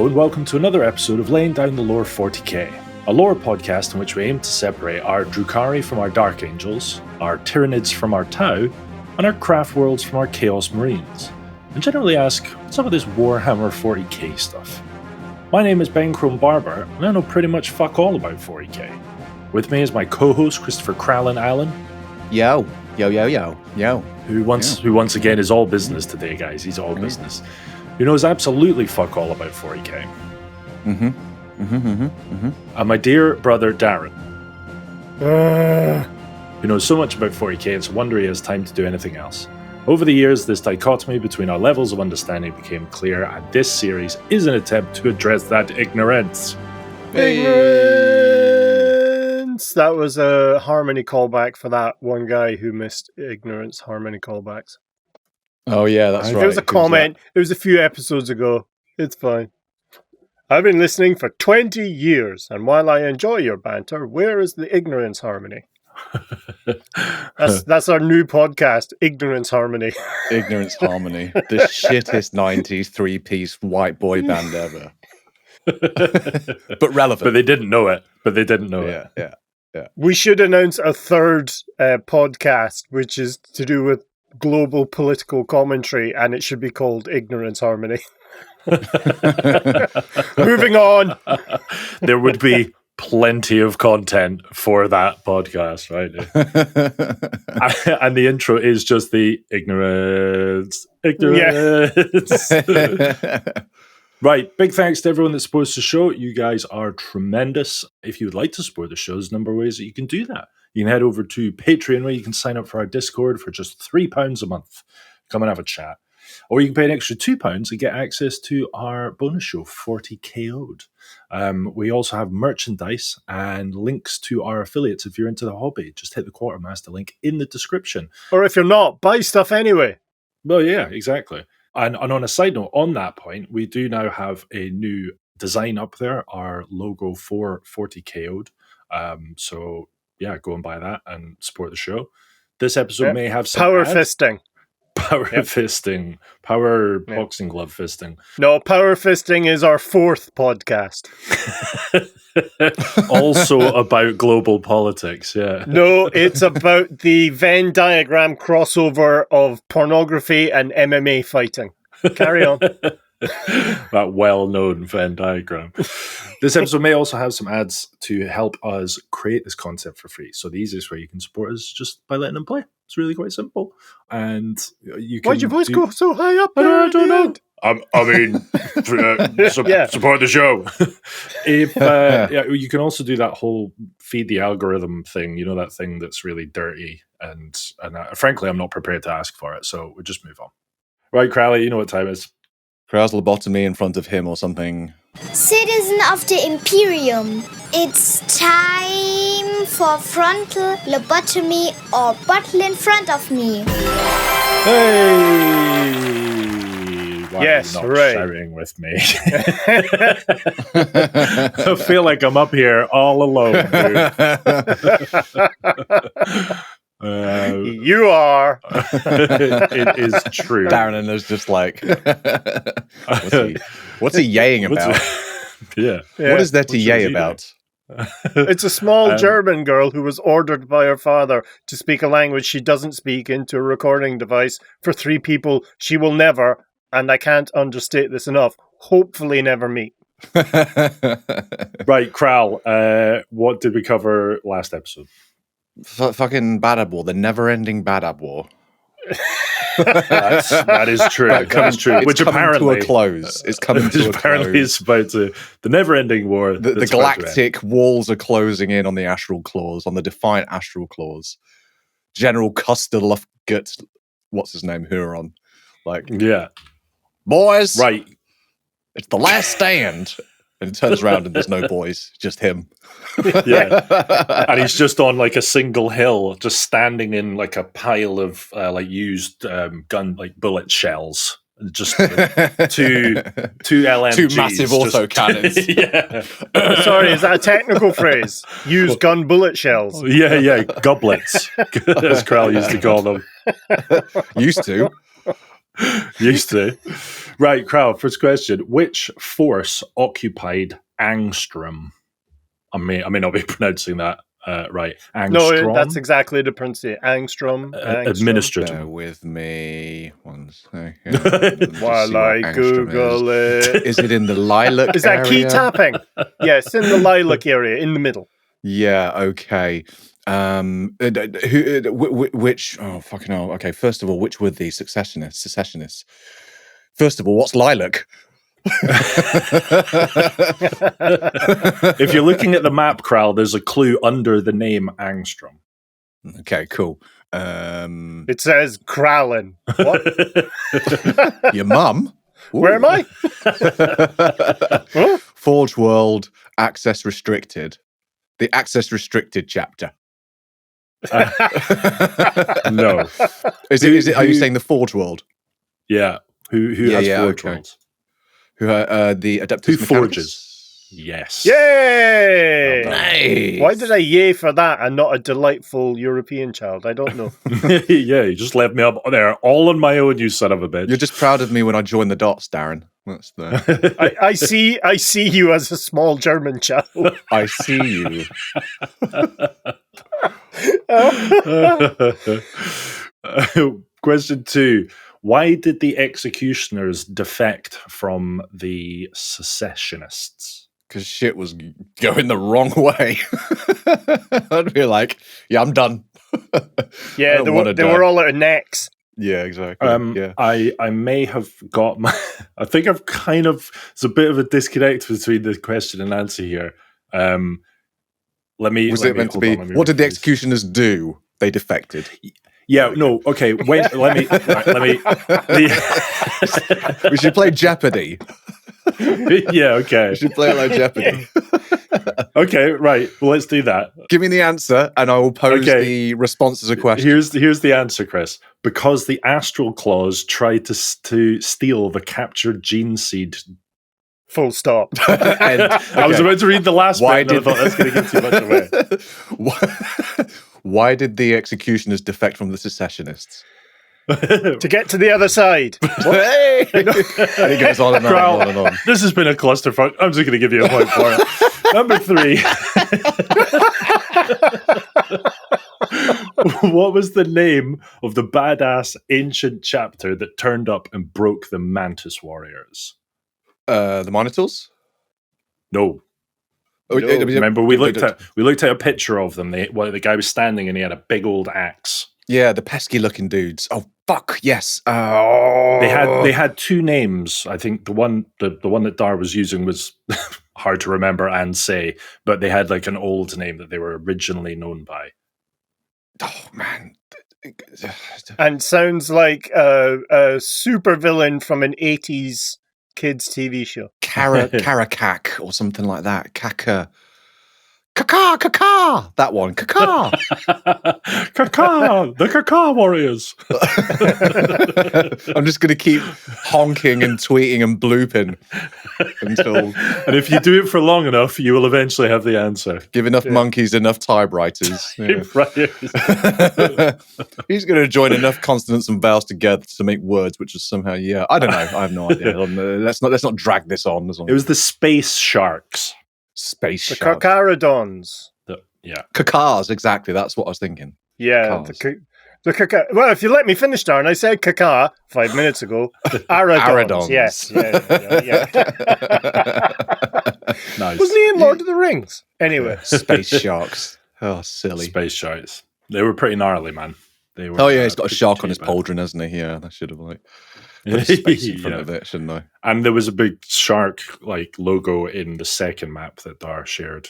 and welcome to another episode of Laying Down the Lore 40K, a lore podcast in which we aim to separate our Drukhari from our Dark Angels, our Tyranids from our Tau, and our Craft Worlds from our Chaos Marines, and generally ask some of this Warhammer 40K stuff. My name is Ben Crone Barber, and I know pretty much fuck all about 40K. With me is my co-host Christopher Crowlin Allen. Yo. Who once again is all business today, guys. He's all business. Who knows absolutely fuck all about 40K. And my dear brother Darren. Who knows so much about 40K, it's a wonder he has time to do anything else. Over the years, this dichotomy between our levels of understanding became clear, and this series is an attempt to address that ignorance. Ignorance! That was a Harmony callback for that one guy who missed Ignorance Harmony callbacks. Oh, yeah, that's right. It was a comment. It was a few episodes ago. It's fine. I've been listening for 20 years, and while I enjoy your banter, where is the Ignorance Harmony? That's our new podcast, Ignorance Harmony. Ignorance Harmony. The shittest 90s three-piece white boy band ever. But relevant. But they didn't know it. Yeah. We should announce a third podcast, which is to do with global political commentary, and it should be called Ignorance Harmony. Moving on. There would be plenty of content for that podcast, right? And the intro is just the ignorance. Right, big thanks to everyone that supports the show. You guys are tremendous. If you would like to support the show, there's a number of ways that you can do that. You can head over to Patreon, where you can sign up for our Discord for just £3 a month. Come and have a chat. Or you can pay an extra £2 and get access to our bonus show, 40KO'd. We also have merchandise and links to our affiliates if you're into the hobby. Just hit the Quartermaster link in the description. Or if you're not, buy stuff anyway. Well, yeah, exactly. And on a side note, on that point, we do now have a new design up there, our logo for 40KO'd. So, yeah, go and buy that and support the show. This episode may have some power fisting. Power boxing glove fisting. No, power fisting is our fourth podcast. Also about global politics, yeah. No, it's about the Venn diagram crossover of pornography and MMA fighting. Carry on. That well-known Venn diagram. This episode may also have some ads to help us create this content for free. So the easiest way you can support us is just by letting them play. It's really quite simple. And you can. Why'd your voice go so high up? I don't know. Support the show. You can also do that whole feed the algorithm thing. You know, that thing that's really dirty. And frankly, I'm not prepared to ask for it. So we'll just move on. Right, Crowley, you know what time it is. Crow's lobotomy in front of him or something. Citizen of the Imperium, it's time for frontal lobotomy or bottle in front of me. Hey! Why yes, are you not right. shouting with me? I feel like I'm up here all alone, dude. You are. It is true. Darren and is just like, what's he yaying about? Yeah. What is there to yay about? It's a small German girl who was ordered by her father to speak a language she doesn't speak into a recording device for three people she will never, and I can't understate this enough, hopefully never meet. Right, Kral, what did we cover last episode? Fucking Badab War, the never-ending Badab War. That is true. That is true. Which apparently to a close. It's coming to a apparently close. It's about to the never-ending war. The galactic walls are closing in on the Astral Claws, on the defiant Astral Claws. General Custer Lufgut, what's his name, Huron. Yeah, boys, right. It's the last stand. And he turns around and there's no boys, just him. Yeah, and he's just on like a single hill, just standing in like a pile of used bullet shells. Just two LMGs, two massive autocannons. Yeah. Sorry, is that a technical phrase? Use gun bullet shells. Yeah, goblets, as Kral used to call them. Used to. Used to. Right, Crow, first question. Which force occupied Angstrom? I may not be pronouncing that right. Angstrom? No, that's exactly the pronunciation. Angstrom. Administrative. Bear with me 1 second. While I Google it. Is it in the lilac Is that key area? tapping? Yes, in the lilac area, in the middle. Yeah, okay. Which? Oh, fucking hell. Okay, first of all, which were the secessionists? First of all, what's lilac? If you're looking at the map, Kral, there's a clue under the name Angstrom. Okay, cool. It says Kralin. What? Your mum? Where am I? Huh? Forge World, access restricted. The access restricted chapter. No. Is it? Are you saying the Forge World? Yeah. Who has Forge okay. Worlds? Who the Adeptus Who Mechanicus? forges? Yes. Yay! Nice. Why did I yay for that and not a delightful European child? I don't know. Yeah, you just left me up there all on my own, you son of a bitch. You're just proud of me when I join the dots, Darren. That's the. I see you as a small German child. I see you. Question 2. Why did the executioners defect from the secessionists? Because shit was going the wrong way. I'd be like, yeah, I'm done. Yeah, they were all out of necks. Yeah, exactly. Yeah. I may have got my... I think I've kind of... There's a bit of a disconnect between the question and answer here. Was it meant to be... What did the executioners do? They defected. Yeah, no, okay. Wait, let me. We should play Jeopardy. Yeah, okay. We should play it like Jeopardy. Okay, right. Well, let's do that. Give me the answer, and I will pose the response as a question. Here's the answer, Chris. Because the Astral Claws tried to steal the captured gene seed. Full stop. I was about to read the last bit, and I thought that's going to give too much away. Why did the executioners defect from the secessionists? To get to the other side. Hey! And he goes on and on, and on and on. This has been a clusterfuck. I'm just going to give you a point for it. Number 3. What was the name of the badass ancient chapter that turned up and broke the Mantis Warriors? The Minotaurs? No. Remember, we looked at a picture of them. The guy was standing and he had a big old axe. Yeah, the pesky looking dudes. Oh fuck, yes. They had 2 names. I think the one that Dar was using was hard to remember and say, but they had like an old name that they were originally known by. Oh man. And sounds like a super villain from an 80s kids TV show. Karakak or something like that. Kaka. That one. Kaka. The Kaka Warriors. I'm just going to keep honking and tweeting and blooping until... And if you do it for long enough, you will eventually have the answer. Give enough monkeys enough typewriters. Yeah. He's going to join enough consonants and vowels together to make words, which is somehow, I don't know. I have no idea. Let's not drag this on. It was the Space Sharks. Space The Sharks. Carcharodons. Yeah. Kakars, exactly. That's what I was thinking. Yeah. The Kaka. Well, if you let me finish, Darren, I said Kaka 5 minutes ago. Aradons. Yes. Yeah. Nice. Wasn't he in Lord of the Rings? Anyway. Space Sharks. Oh, silly. Space Sharks. They were pretty gnarly, man. They were. Oh, yeah, he's got a shark on his pauldron, hasn't he? Yeah, that should have put a space in front of it, shouldn't I? And there was a big shark logo in the second map that Dar shared.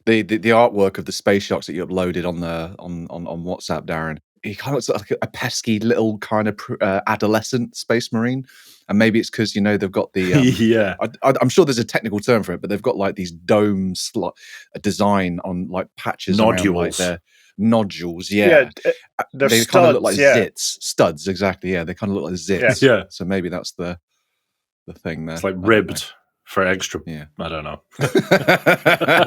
The artwork of the space sharks that you uploaded on WhatsApp, Darren. He kind of looks like a pesky little kind of adolescent space marine, and maybe it's because they've got the I'm sure there's a technical term for it, but they've got like these domes, a design on like patches, nodules, around, like their nodules. Yeah, they studs, kind of look like zits, studs. Exactly. Yeah, they kind of look like zits. Yeah. So maybe that's the thing there. It's like ribbed. for extra. Yeah. I don't know.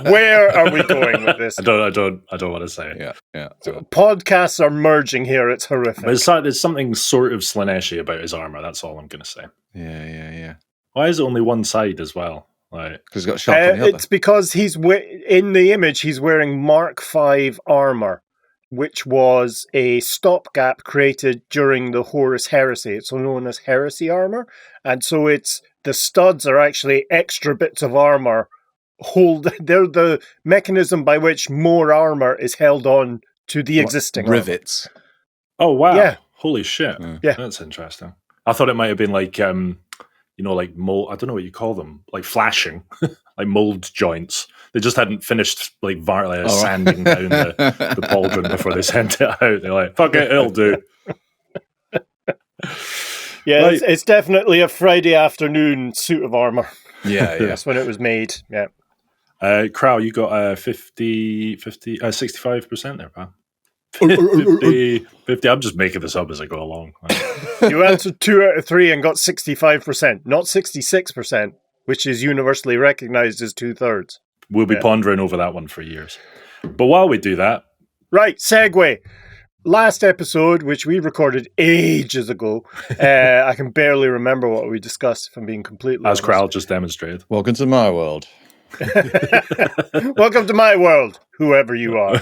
Where are we going with this? I don't want to say it. Yeah. Podcasts are merging here. It's horrific. But there's something sort of Slaneshi about his armor. That's all I'm going to say. Yeah. Why is it only one side as well? Like, because he's got shot on the other. It's because in the image he's wearing Mark V armor, which was a stopgap created during the Horus Heresy. It's known as Heresy armor, and so the studs are actually extra bits of armor. They're the mechanism by which more armor is held on to the existing rivets. Armor. Oh wow! Yeah. Holy shit! Yeah, that's interesting. I thought it might have been like like mold. I don't know what you call them, like flashing, like mold joints. They just hadn't finished like sanding down the pauldron before they sent it out. They're like, "Fuck it, it'll do." Yeah, right. It's definitely a Friday afternoon suit of armor. Yeah. That's when it was made. Yeah. Crow, you got 65% there, pal. 50. I'm just making this up as I go along. You answered 2 out of 3 and got 65%, not 66%, which is universally recognized as 2/3. We'll be pondering over that one for years. But while we do that... Right, segue. Last episode, which we recorded ages ago, I can barely remember what we discussed, if I'm being completely honest. As Kral just demonstrated. Welcome to my world. Welcome to my world, whoever you are.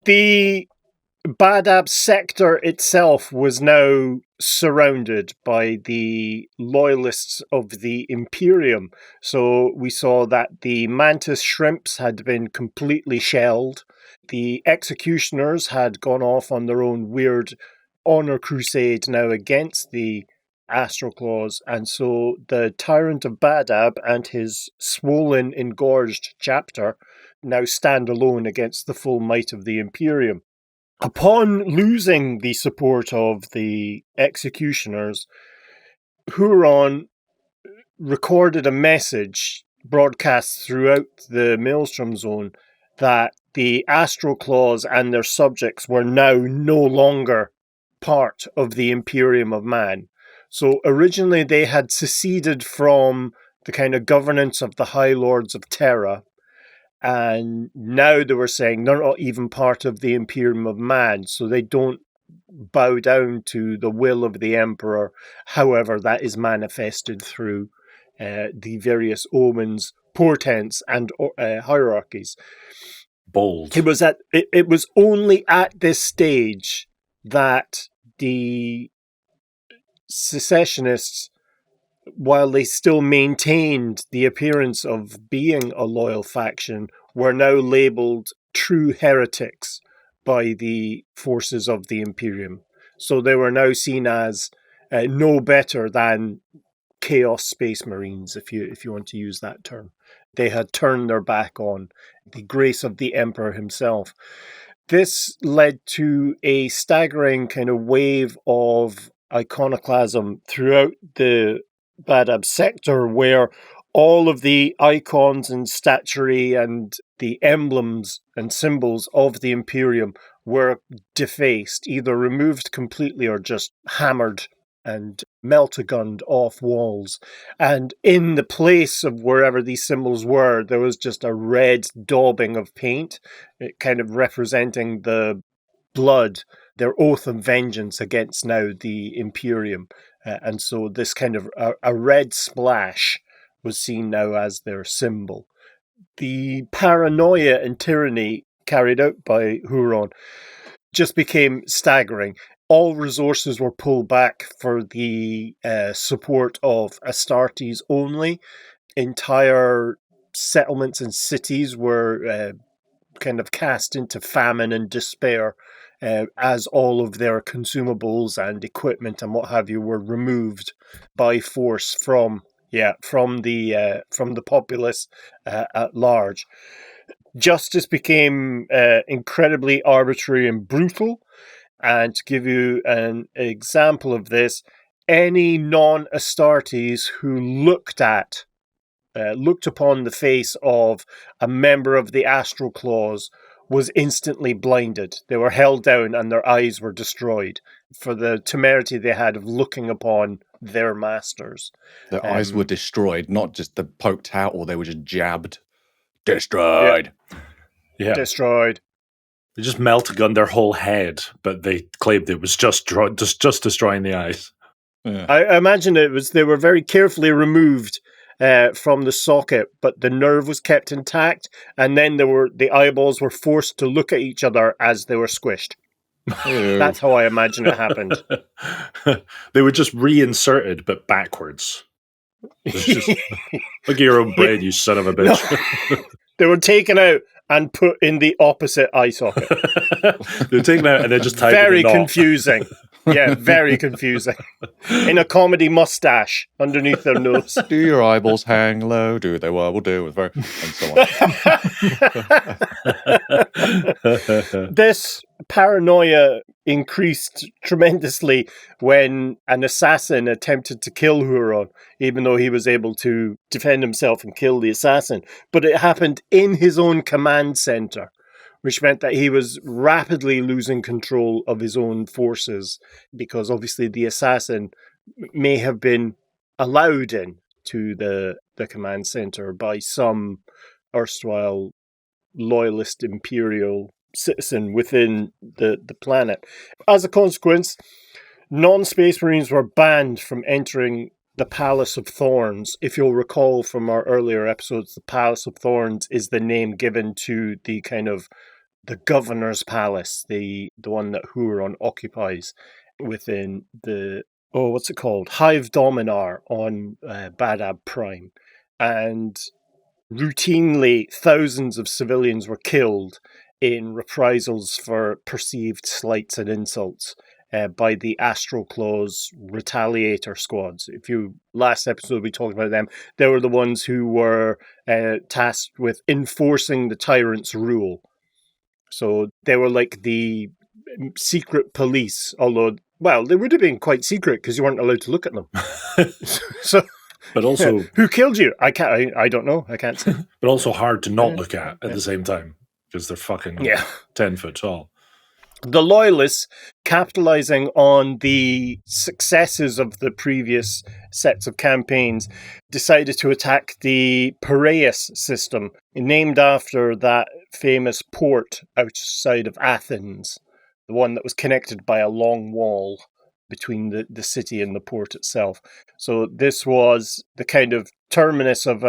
The Badab sector itself was now surrounded by the loyalists of the Imperium. So we saw that the mantis shrimps had been completely shelled. The executioners had gone off on their own weird honor crusade now against the Astral Claws, and so the Tyrant of Badab and his swollen, engorged chapter now stand alone against the full might of the Imperium. Upon losing the support of the executioners, Huron recorded a message broadcast throughout the Maelstrom Zone that the Astral Claws and their subjects were now no longer part of the Imperium of Man. So originally they had seceded from the kind of governance of the High Lords of Terra, and now they were saying they're not even part of the Imperium of Man, so they don't bow down to the will of the Emperor. However, that is manifested through the various omens, portents, and hierarchies. Bold. It was only at this stage that the secessionists, while they still maintained the appearance of being a loyal faction, were now labelled true heretics by the forces of the Imperium. So they were now seen as no better than Chaos Space Marines, if you want to use that term. They had turned their back on the grace of the Emperor himself. This led to a staggering kind of wave of iconoclasm throughout the Badab sector, where all of the icons and statuary and the emblems and symbols of the Imperium were defaced, either removed completely or just hammered and meltagunned off walls. And in the place of wherever these symbols were, there was just a red daubing of paint, kind of representing the blood, their oath of vengeance against now the Imperium. And so this kind of a red splash was seen now as their symbol. The paranoia and tyranny carried out by Huron just became staggering. All resources were pulled back for the support of Astartes only. Entire settlements and cities were kind of cast into famine and despair as all of their consumables and equipment and what have you were removed by force from the populace at large. Justice became incredibly arbitrary and brutal. And to give you an example of this, any non-Astartes who looked upon the face of a member of the Astral Claws was instantly blinded. They were held down and their eyes were destroyed. for the temerity they had of looking upon their masters. Their eyes were destroyed, not just the poked out, or they were just jabbed. Destroyed. Yeah. Destroyed. They just melted on their whole head, but they claimed it was just destroying the eyes. Yeah. I imagine they were very carefully removed from the socket, but the nerve was kept intact, and then the eyeballs were forced to look at each other as they were squished. That's how I imagine it happened. They were just reinserted, but backwards. Just, look at your own brain, you son of a bitch. No. They were taken out and put in the opposite eye socket. They were taken out and then just tied very in a knot. Confusing. Yeah, very confusing. In a comedy mustache underneath their nose. Do your eyeballs hang low? Do they? Well, we'll do it. And so on. This paranoia increased tremendously when an assassin attempted to kill Huron, even though he was able to defend himself and kill the assassin. But it happened in his own command center, which meant that he was rapidly losing control of his own forces, because obviously the assassin may have been allowed in to the command center by some erstwhile loyalist imperial citizen within the planet. As a consequence, non-Space Marines were banned from entering the Palace of Thorns. If you'll recall from our earlier episodes, the Palace of Thorns is the name given to the kind of the governor's palace, the one that Huron occupies within the, what's it called? Hive Dominar on Badab Prime. And routinely, thousands of civilians were killed in reprisals for perceived slights and insults by the Astral Claws retaliator squads. Last episode we talked about them, they were the ones who were tasked with enforcing the tyrant's rule. So they were like the secret police, although, well, they would have been quite secret because you weren't allowed to look at them. So, but also, who killed you? I don't know. I can't say. But also hard to not look at the same time because they're fucking 10 foot tall. The Loyalists, capitalizing on the successes of the previous sets of campaigns, decided to attack the Pereas system, named after that famous port outside of Athens, the one that was connected by a long wall between the city and the port itself. So this was the kind of terminus of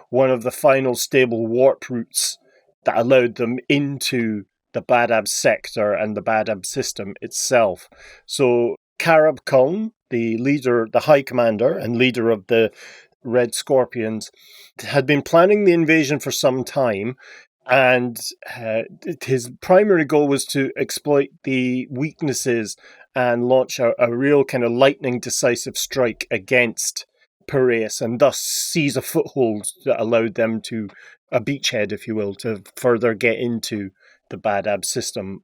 one of the final stable warp routes that allowed them into the Badab sector and the Badab system itself. So Karab Khan, the leader, the high commander and leader of the Red Scorpions, had been planning the invasion for some time, and his primary goal was to exploit the weaknesses and launch a real kind of lightning decisive strike against Pereas, and thus seize a foothold that allowed them to, a beachhead, if you will, to further get into the Badab system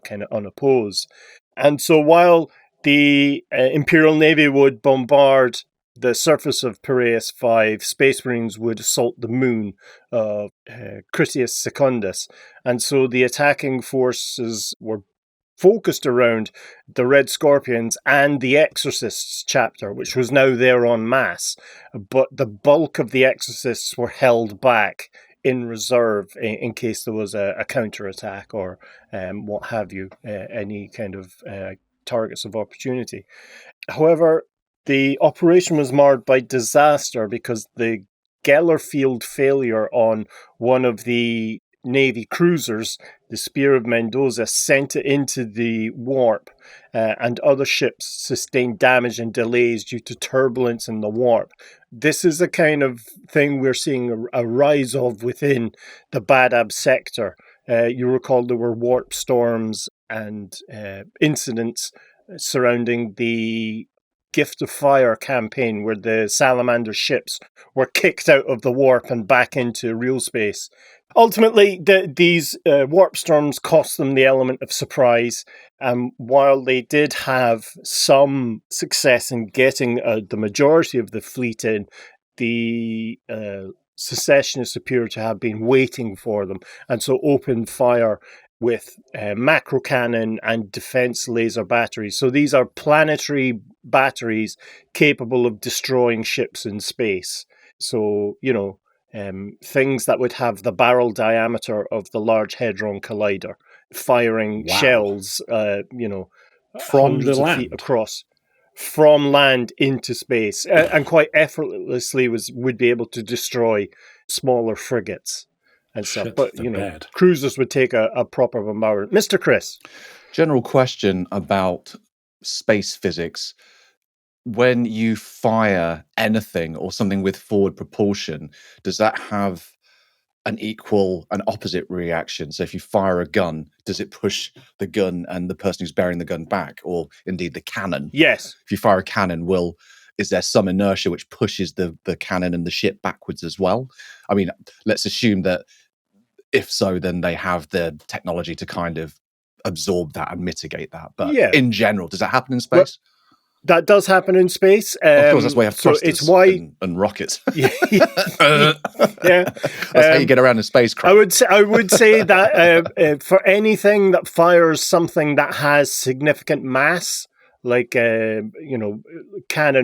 kind of unopposed. And so while the Imperial Navy would bombard the surface of Piraeus 5, Space Marines would assault the moon of Critias Secundus. And so the attacking forces were focused around the Red Scorpions and the Exorcists chapter, which was now there en masse. But the bulk of the Exorcists were held back in reserve in case there was a counterattack or what have you, any kind of targets of opportunity. However, the operation was marred by disaster because the Geller field failure on one of the Navy cruisers, the Spear of Mendoza, sent it into the warp, and other ships sustained damage and delays due to turbulence in the warp. This is a kind of thing we're seeing a rise of within the Badab sector. You recall there were warp storms and incidents surrounding the Gift of Fire campaign where the Salamander ships were kicked out of the warp and back into real space. Ultimately, these warp storms cost them the element of surprise. While they did have some success in getting the majority of the fleet in, the secessionists appear to have been waiting for them, and so opened fire with macro cannon and defense laser batteries. So these are planetary batteries capable of destroying ships in space. So, things that would have the barrel diameter of the Large Hadron Collider, firing shells, from hundreds the of land feet across, from land into space, and quite effortlessly would be able to destroy smaller frigates and stuff. Shit But, the bed. cruisers would take a proper bombardment. Mr. Chris. General question about space physics. When you fire anything or something with forward propulsion, does that have an opposite reaction? So if you fire a gun, does it push the gun and the person who's bearing the gun back, or indeed the cannon? Yes. If you fire a cannon, is there some inertia which pushes the cannon and the ship backwards as well? I mean, let's assume that if so, then they have the technology to kind of absorb that and mitigate that. But in general, does that happen in space? Well, that does happen in space. Of course, that's why you have thrusters it's why and rockets. yeah. That's how you get around in spacecraft. I would say that for anything that fires something that has significant mass, like cannon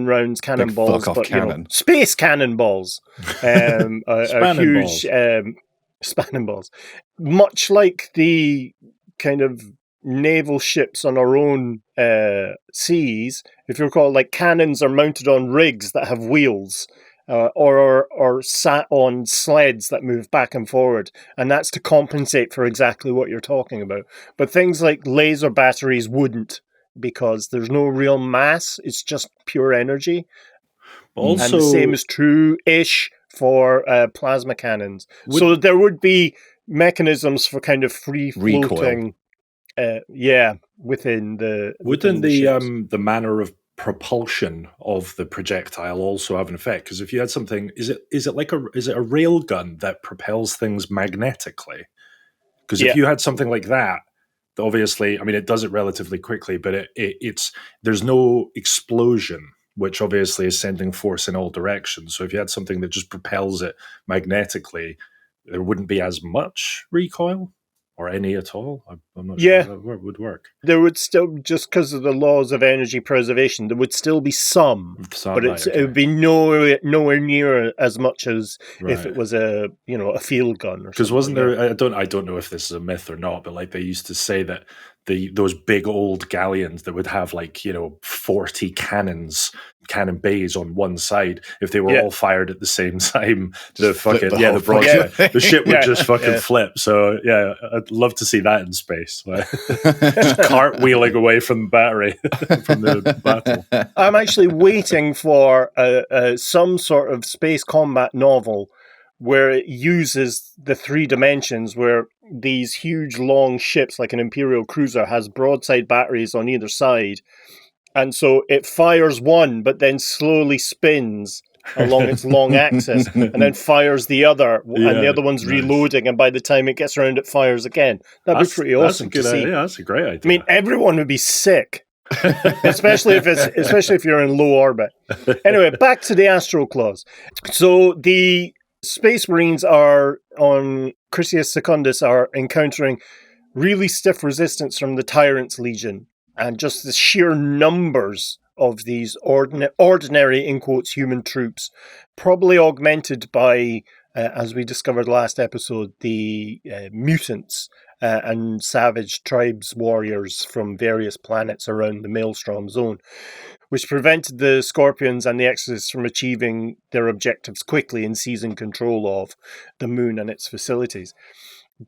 rounds, cannonballs, but cannon. Space cannonballs, are huge spanning balls, much like the kind of naval ships on our own seas. If you recall, like cannons are mounted on rigs that have wheels, or sat on sleds that move back and forward, and that's to compensate for exactly what you're talking about. But things like laser batteries wouldn't, because there's no real mass; it's just pure energy. Also, and the same is true-ish for plasma cannons. So there would be mechanisms for kind of free floating. Within the the manner of propulsion of the projectile also have an effect? Because if you had something, is it a rail gun that propels things magnetically? Because if you had something like that, obviously, I mean, it does it relatively quickly, but there's no explosion, which obviously is sending force in all directions. So if you had something that just propels it magnetically, there wouldn't be as much recoil. Or any at all? I'm not sure how that would work. There would still, just because of the laws of energy preservation, there would still be some, but it would be nowhere near as much as if it was a field gun. Because wasn't there? I don't know if this is a myth or not, but like they used to say that those big old galleons that would have 40 cannon bays on one side, if they were all fired at the same time, the broadside, the ship would just fucking flip. So yeah, I'd love to see that in space, just cartwheeling away from the battery from the battle. I'm actually waiting for some sort of space combat novel where it uses the 3 dimensions, where these huge long ships like an Imperial cruiser has broadside batteries on either side, and so it fires one but then slowly spins along its long axis and then fires the other, and the other one's reloading, and by the time it gets around it fires again. That'd be pretty awesome to see. Yeah, that's a great idea. I mean, everyone would be sick. especially if you're in low orbit. Anyway, back to the Astral Claws. So the Space Marines on Chrysius Secundus are encountering really stiff resistance from the Tyrant's Legion, and just the sheer numbers of these ordinary, in quotes, human troops, probably augmented by, as we discovered last episode, the mutants and savage tribes warriors from various planets around the Maelstrom zone, which prevented the Scorpions and the Exorcists from achieving their objectives quickly and seizing control of the moon and its facilities.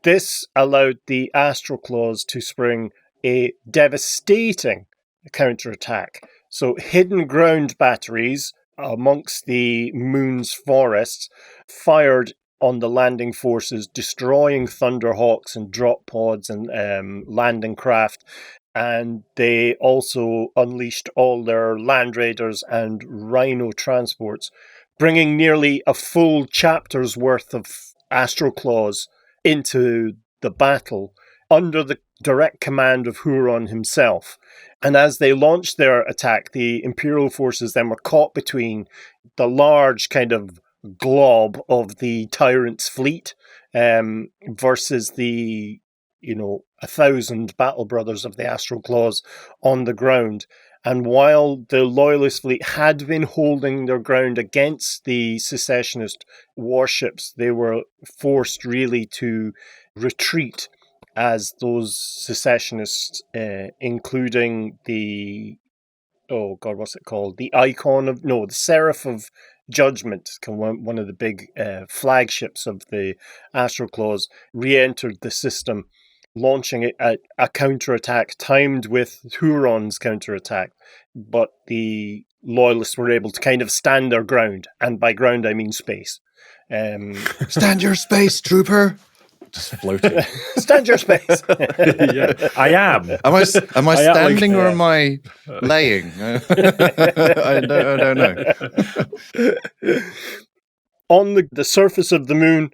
This allowed the Astral Claws to spring a devastating counterattack. So hidden ground batteries amongst the moon's forests fired on the landing forces, destroying Thunderhawks and drop pods and landing craft. And they also unleashed all their Land Raiders and Rhino transports, bringing nearly a full chapter's worth of Astral Claws into the battle under the direct command of Huron himself. And as they launched their attack, the Imperial forces then were caught between the large kind of glob of the Tyrant's fleet versus the 1,000 battle brothers of the Astral Claws on the ground. And while the Loyalist fleet had been holding their ground against the secessionist warships, they were forced really to retreat as those secessionists, including the what's it called? The Seraph of Judgment, one of the big flagships of the Astral Claws, re-entered the system, launching a counterattack timed with Huron's counterattack. But the Loyalists were able to kind of stand their ground, and by ground I mean space. Stand your space, trooper. Just floating. Stand your space. Yeah, I am. Am I standing or am I laying? I don't know. On the surface of the moon,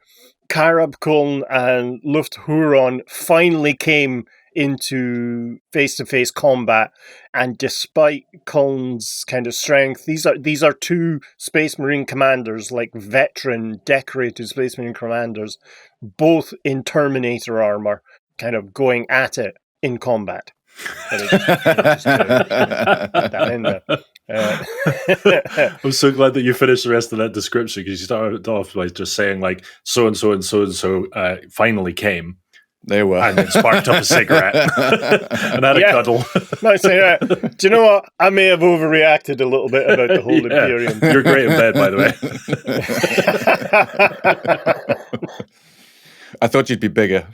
Karab Kuln and Luft Huron finally came into face-to-face combat, and despite Kuln's kind of strength, these are two Space Marine commanders, like veteran, decorated Space Marine commanders, both in Terminator armor, kind of going at it in combat. I'm so glad that you finished the rest of that description, because you started off by just saying like so and so and so and so finally came. They were, and then sparked up a cigarette and had a cuddle. Nice. Do you know what? I may have overreacted a little bit about the whole Imperium. You're great in bed, by the way. I thought you'd be bigger.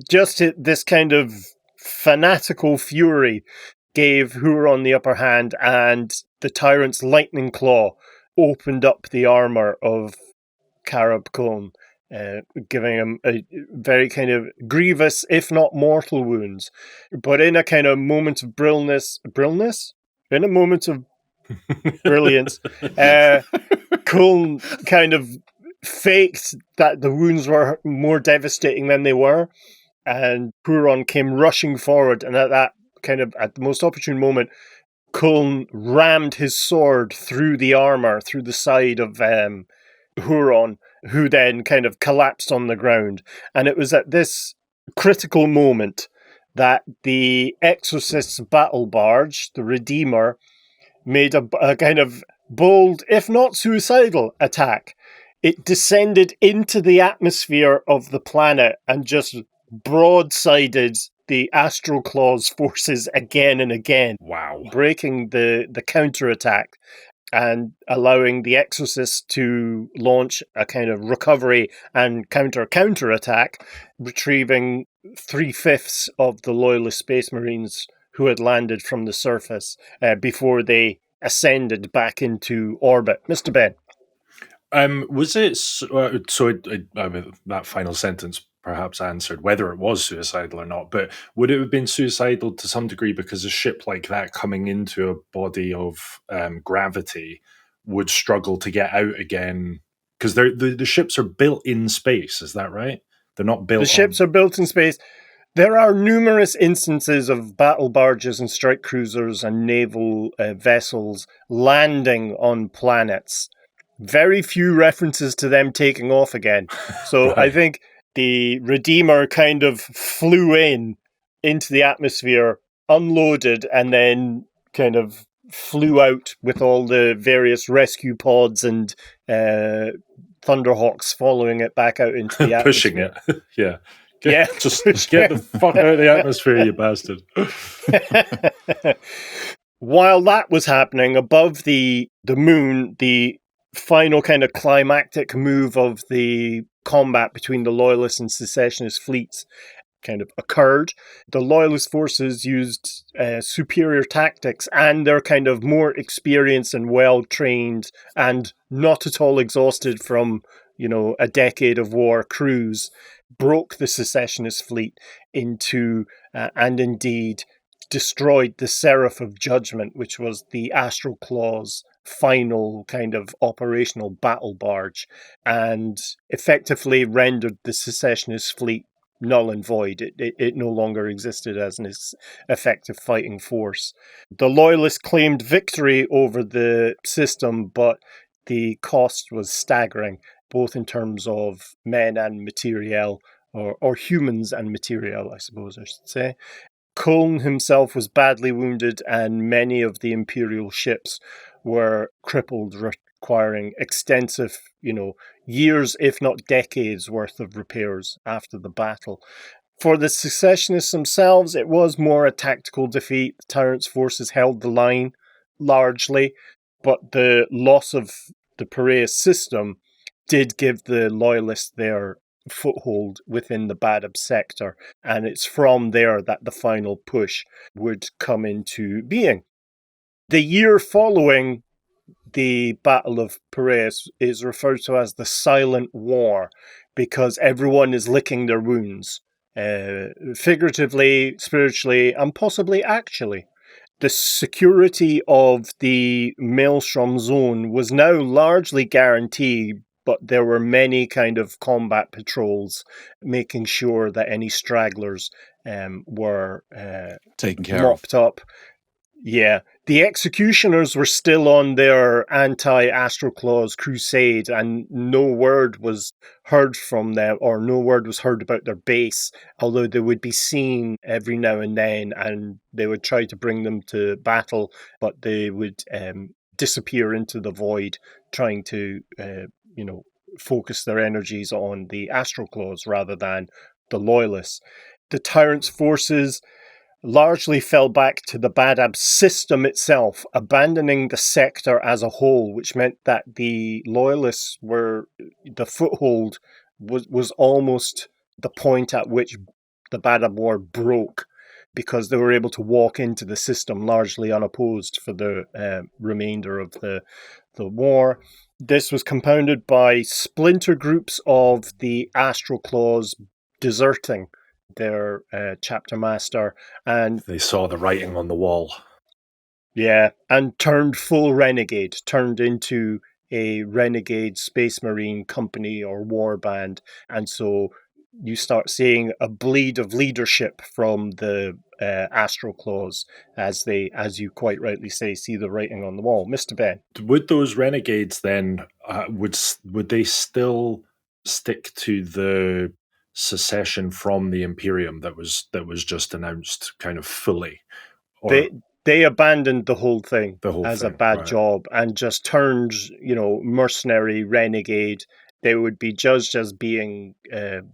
Just this kind of fanatical fury gave Huron the upper hand, and the tyrant's lightning claw opened up the armor of Karab Kuln, giving him a very kind of grievous, if not mortal wounds. But in a kind of moment of brilliance, Kuln kind of faked that the wounds were more devastating than they were, and Huron came rushing forward, and at the most opportune moment, Kuln rammed his sword through the armor, through the side of Huron, who then kind of collapsed on the ground. And it was at this critical moment that the Exorcist's battle barge, the Redeemer, made a kind of bold, if not suicidal, attack. It descended into the atmosphere of the planet and just broadsided the Astral Claws forces again and again. Wow. Breaking the counterattack and allowing the Exorcist to launch a kind of recovery and counterattack, retrieving 3/5 of the Loyalist Space Marines who had landed from the surface before they ascended back into orbit. Mr. Ben. Was it that final sentence perhaps answered whether it was suicidal or not, but would it have been suicidal to some degree because a ship like that coming into a body of gravity would struggle to get out again? Because the ships are built in space, is that right? They're not built. The ships are built in space. There are numerous instances of battle barges and strike cruisers and naval vessels landing on planets. Very few references to them taking off again. So right. I think the Redeemer kind of flew into the atmosphere, unloaded, and then kind of flew out with all the various rescue pods and Thunderhawks following it back out into the atmosphere. Pushing it. Yeah. Just get the fuck out of the atmosphere, you bastard. While that was happening, above the moon, the final kind of climactic move of the combat between the Loyalist and Secessionist fleets kind of occurred. The Loyalist forces used superior tactics, and their kind of more experienced and well-trained and not at all exhausted from, a decade of war crews broke the Secessionist fleet into, and indeed destroyed the Seraph of Judgment, which was the Astral Claws' final kind of operational battle barge, and effectively rendered the Secessionist fleet null and void. It no longer existed as an effective fighting force. The Loyalists claimed victory over the system, but the cost was staggering, both in terms of men and materiel, or humans and materiel, I suppose I should say. Kuln himself was badly wounded, and many of the Imperial ships were crippled, requiring extensive, years, if not decades, worth of repairs after the battle. For the secessionists themselves, it was more a tactical defeat. The tyrant's forces held the line largely, but the loss of the Pereas system did give the loyalists their foothold within the Badab sector, and it's from there that the final push would come into being. The year following the Battle of Piraeus is referred to as the Silent War, because everyone is licking their wounds, figuratively, spiritually, and possibly actually. The security of the Maelstrom zone was now largely guaranteed, but there were many kind of combat patrols making sure that any stragglers were taken care mopped up. Yeah. The executioners were still on their anti-Astral Claws crusade, and no word was heard from them, or no word was heard about their base, although they would be seen every now and then, and they would try to bring them to battle, but they would disappear into the void, trying to, focus their energies on the Astral Claws rather than the Loyalists. The Tyrant's forces largely fell back to the Badab system itself, abandoning the sector as a whole, which meant that the Loyalists the foothold was almost the point at which the Badab War broke, because they were able to walk into the system largely unopposed for the remainder of the war. This was compounded by splinter groups of the Astral Claws deserting their chapter master, and They saw the writing on the wall. Yeah, and turned full renegade, turned into a renegade space marine company or war band, and so you start seeing a bleed of leadership from the Astral Claws as you quite rightly say, see the writing on the wall. Mr. Ben. Would those renegades then, would they still stick to the secession from the Imperium that was just announced kind of fully? Or They abandoned the whole thing as a bad right. job and just turned, mercenary renegade. They would be judged as being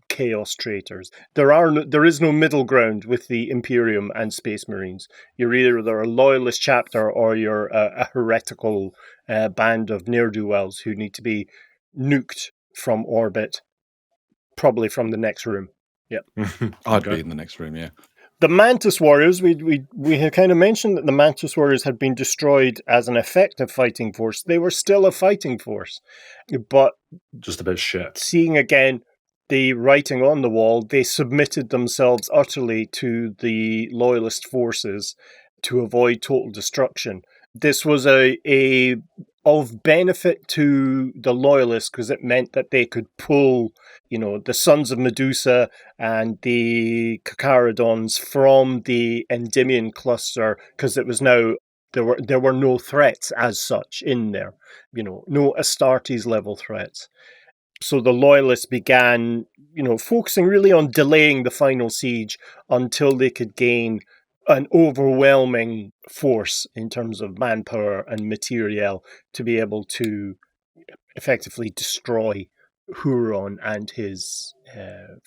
chaos traitors. There is no middle ground with the Imperium and Space Marines. You're either a loyalist chapter or you're a heretical band of ne'er-do-wells who need to be nuked from orbit, probably from the next room. Yep. I'd be in the next room, yeah. The Mantis Warriors, we had kind of mentioned that the Mantis Warriors had been destroyed as an effective fighting force. They were still a fighting force, but just a bit shit. Seeing again the writing on the wall, they submitted themselves utterly to the loyalist forces to avoid total destruction. This was of benefit to the loyalists because it meant that they could pull, the Sons of Medusa and the Kakaradons from the Endymion cluster, because it was now there were no threats as such in there, no Astartes level threats. So the loyalists began, focusing really on delaying the final siege until they could gain an overwhelming force in terms of manpower and materiel to be able to effectively destroy Huron and his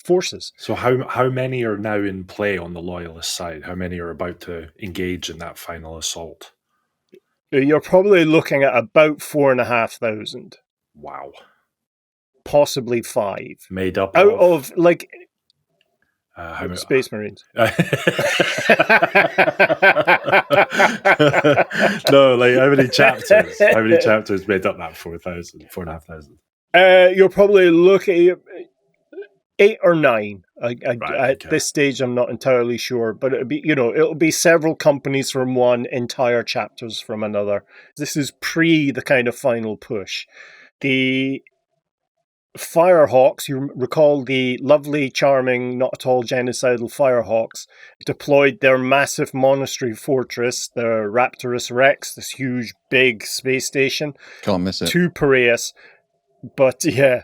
forces. So how many are now in play on the loyalist side? How many are about to engage in that final assault? You're probably looking at about 4,500. Wow. Possibly 5. Made up out of like Space Marines. No, like how many chapters? How many chapters made up that 4,500? You're probably looking at 8 or 9. At this stage, I'm not entirely sure, but it'll be several companies from one, entire chapters from another. This is pre the kind of final push. The Firehawks, you recall the lovely, charming, not at all genocidal Firehawks, deployed their massive monastery fortress, the Raptorus Rex, this huge, big space station, Can't miss it. to Pereas. But yeah,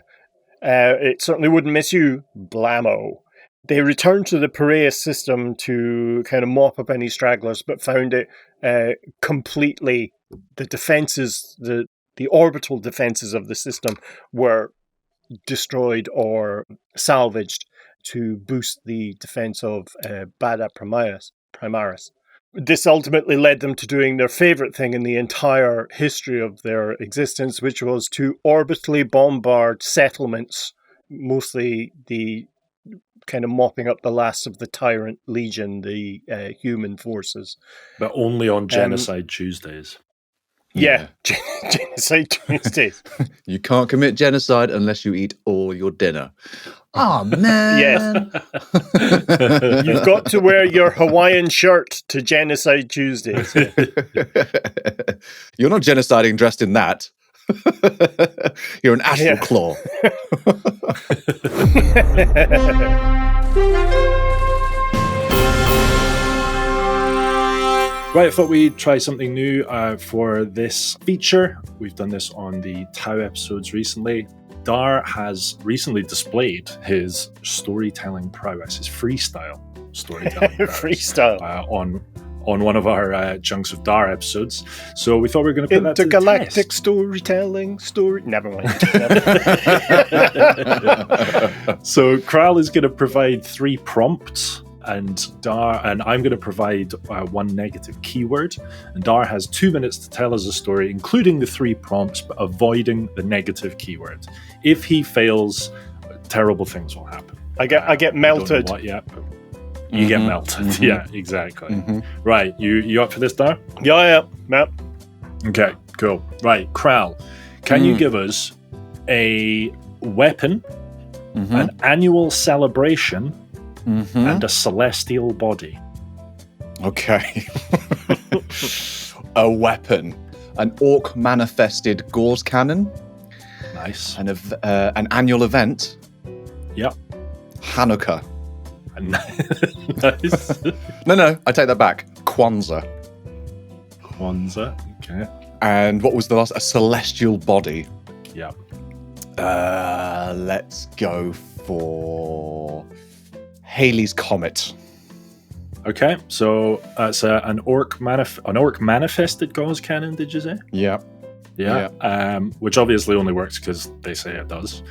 it certainly wouldn't miss you, blammo. They returned to the Piraeus system to kind of mop up any stragglers, but found it completely, the defenses, the orbital defenses of the system were destroyed or salvaged to boost the defense of Badab Primaris. This ultimately led them to doing their favorite thing in the entire history of their existence, which was to orbitally bombard settlements, mostly the kind of mopping up the last of the tyrant legion, the human forces. But only on Genocide Tuesdays. Yeah. Genocide Tuesdays. You can't commit genocide unless you eat all your dinner. Oh, man. Yes. You've got to wear your Hawaiian shirt to Genocide Tuesdays. You're not genociding dressed in that. You're an Astral Claw. Right, I thought we'd try something new for this feature. We've done this on the Tau episodes recently. Dar has recently displayed his storytelling prowess, his freestyle storytelling prowess, Freestyle. On one of our Junks of Dar episodes. So we thought we were going to put that to the Intergalactic test. storytelling story. Never mind. So Kral is going to provide 3 prompts, and I'm going to provide 1 negative keyword. And Dar has 2 minutes to tell us a story, including the 3 prompts, but avoiding the negative keyword. If he fails, terrible things will happen. I get melted. I don't know what yet, but you get melted. Mm-hmm. Yeah, exactly. Right, you up for this, Dar? Yeah. Okay, cool. Right, Kral, can you give us a weapon, an annual celebration, and a celestial body? Okay. A weapon. An orc manifested gauze cannon. Nice. An annual event. Yep. Hanukkah. Nice. No, I take that back. Kwanzaa. Okay. And what was the last? A celestial body. Yep. Let's go for Halley's Comet. Okay, so that's an orc manifested gauze cannon, did you say? Yeah. Which obviously only works because they say it does.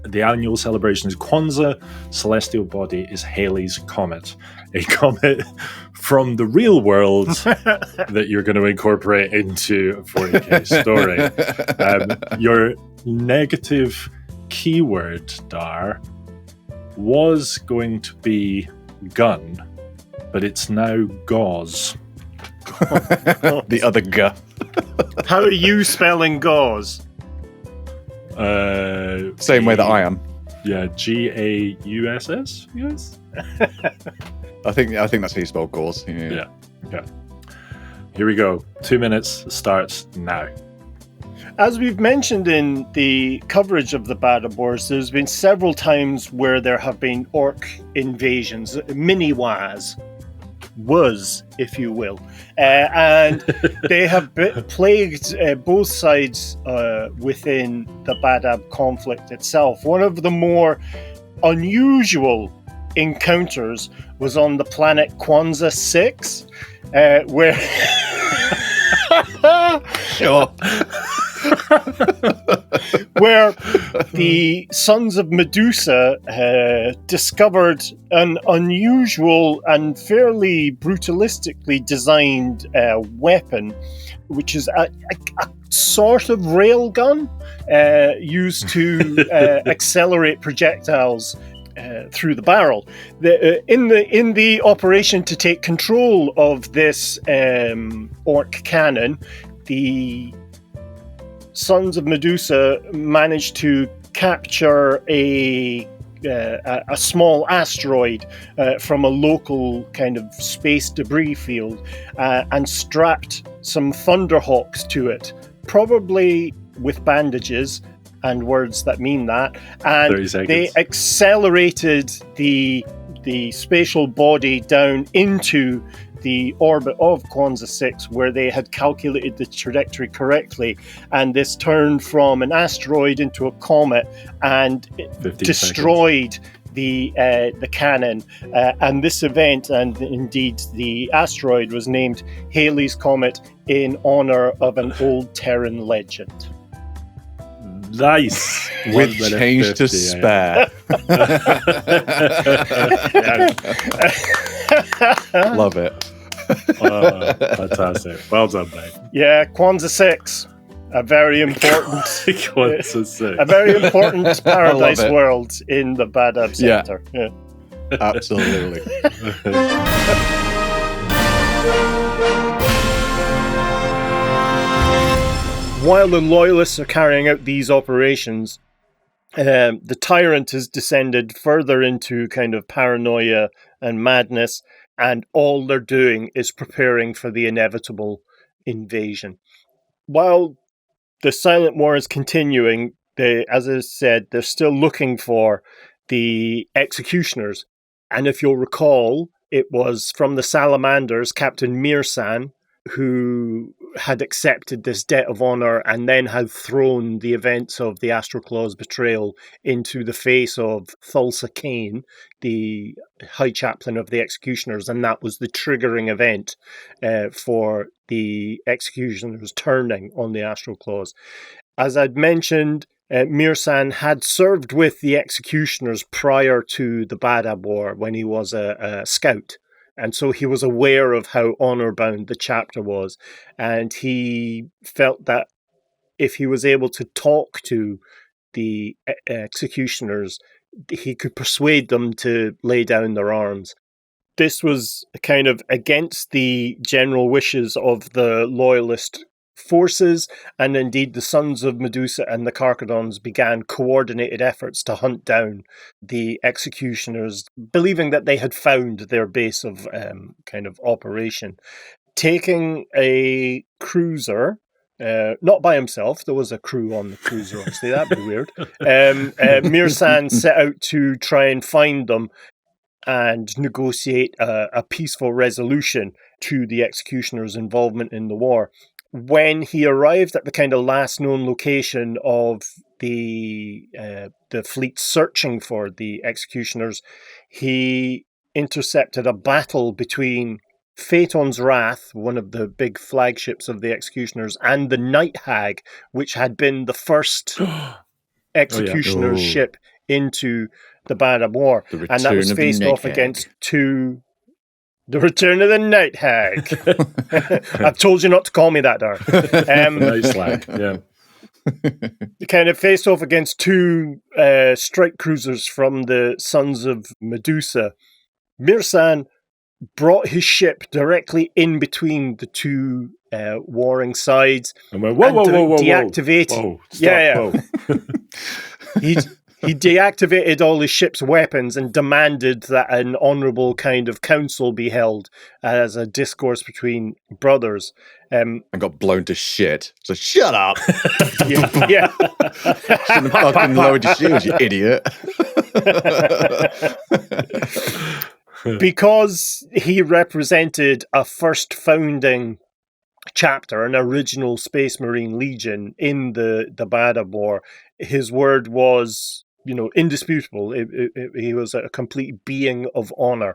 The annual celebration is Kwanzaa. Celestial body is Halley's Comet. A comet from the real world that you're going to incorporate into a 40K story. Your negative keyword, Dar, was going to be gun, but it's now gauze. The other G. How are you spelling gauze? Same way that I am. Yeah, Gauss. Yes. I think that's how you spell gauze. Yeah. Here we go. 2 minutes starts now. As we've mentioned in the coverage of the Badab Wars, there's been several times where there have been orc invasions, mini-wars, if you will. And they have plagued both sides within the Badab conflict itself. One of the more unusual encounters was on the planet Kwanzaa 6, where... Sure. Where the Sons of Medusa discovered an unusual and fairly brutalistically designed weapon, which is a sort of railgun used to accelerate projectiles through the barrel. In the operation to take control of this orc cannon, the Sons of Medusa managed to capture a small asteroid from a local kind of space debris field and strapped some Thunderhawks to it, probably with bandages, and words that mean that. And 30 seconds. they accelerated the spatial body down into the orbit of Kwanzaa 6, where they had calculated the trajectory correctly, and this turned from an asteroid into a comet and it destroyed the cannon. And this event, and indeed the asteroid, was named Halley's Comet in honor of an old Terran legend. Nice. With change to spare. Love it. Fantastic. Well done, mate. Yeah, Kwanzaa 6. A very important Kwanzaa 6. A very important paradise world in the Badab sector. Yeah. Absolutely. While the loyalists are carrying out these operations, the tyrant has descended further into kind of paranoia and madness, and all they're doing is preparing for the inevitable invasion. While the silent war is continuing, as I said, they're still looking for the executioners. And if you'll recall, it was from the Salamanders, Captain Mirsan, who had accepted this debt of honor and then had thrown the events of the Astral Claws betrayal into the face of Thulsa Kane, the High Chaplain of the Executioners, and that was the triggering event for the Executioners turning on the Astral Claws. As I'd mentioned, Mirsan had served with the Executioners prior to the Badab War when he was a scout. And so he was aware of how honor-bound the chapter was. And he felt that if he was able to talk to the executioners, he could persuade them to lay down their arms. This was kind of against the general wishes of the loyalist forces, and indeed the Sons of Medusa and the Carcadons began coordinated efforts to hunt down the executioners, believing that they had found their base of kind of operation. Taking a cruiser, not by himself, there was a crew on the cruiser, obviously, that'd be weird. Mirsan set out to try and find them and negotiate a peaceful resolution to the executioners' involvement in the war. When he arrived at the kind of last known location of the fleet searching for the executioners, he intercepted a battle between Phaeton's Wrath, one of the big flagships of the executioners, and the Night Hag, which had been the first executioner's ship into the Badab War. And that was faced off against two... The Return of the Night Hag. I've told you not to call me that, Dar. Nice lag, yeah. They kind of faced off against two strike cruisers from the Sons of Medusa. Mirsan brought his ship directly in between the two warring sides. And went, whoa, deactivated. Whoa. He deactivated all his ship's weapons and demanded that an honourable kind of council be held as a discourse between brothers. And got blown to shit. So shut up. Yeah. Shouldn't have fucking lowered your shield, you idiot. Because he represented a first founding chapter, an original Space Marine Legion in the Badab War, his word was, indisputable. He was a complete being of honor.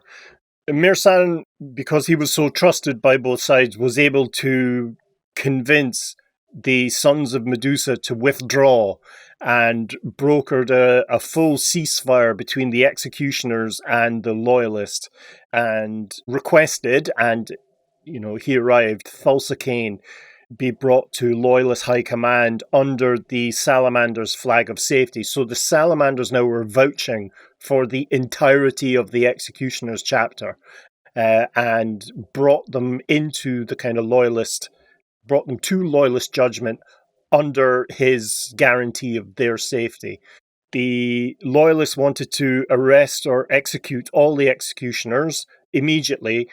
Mirsan, because he was so trusted by both sides, was able to convince the Sons of Medusa to withdraw and brokered a full ceasefire between the executioners and the loyalists, and requested, and he arrived, Thulsa Kane be brought to Loyalist High Command under the Salamanders' flag of safety. So the Salamanders now were vouching for the entirety of the Executioners chapter, and brought them into the kind of brought them to Loyalist judgment under his guarantee of their safety. The Loyalists wanted to arrest or execute all the Executioners immediately,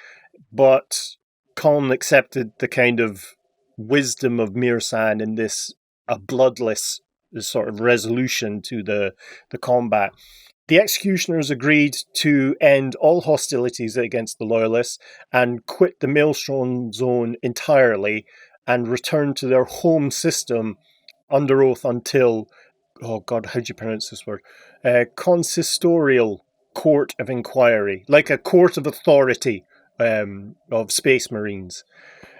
but Colm accepted the kind of wisdom of Mirsan in this a bloodless sort of resolution to the combat. The executioners agreed to end all hostilities against the loyalists and quit the Maelstrom zone entirely and return to their home system under oath until, oh God, how do you pronounce this word? Consistorial court of inquiry, like a court of authority of Space Marines.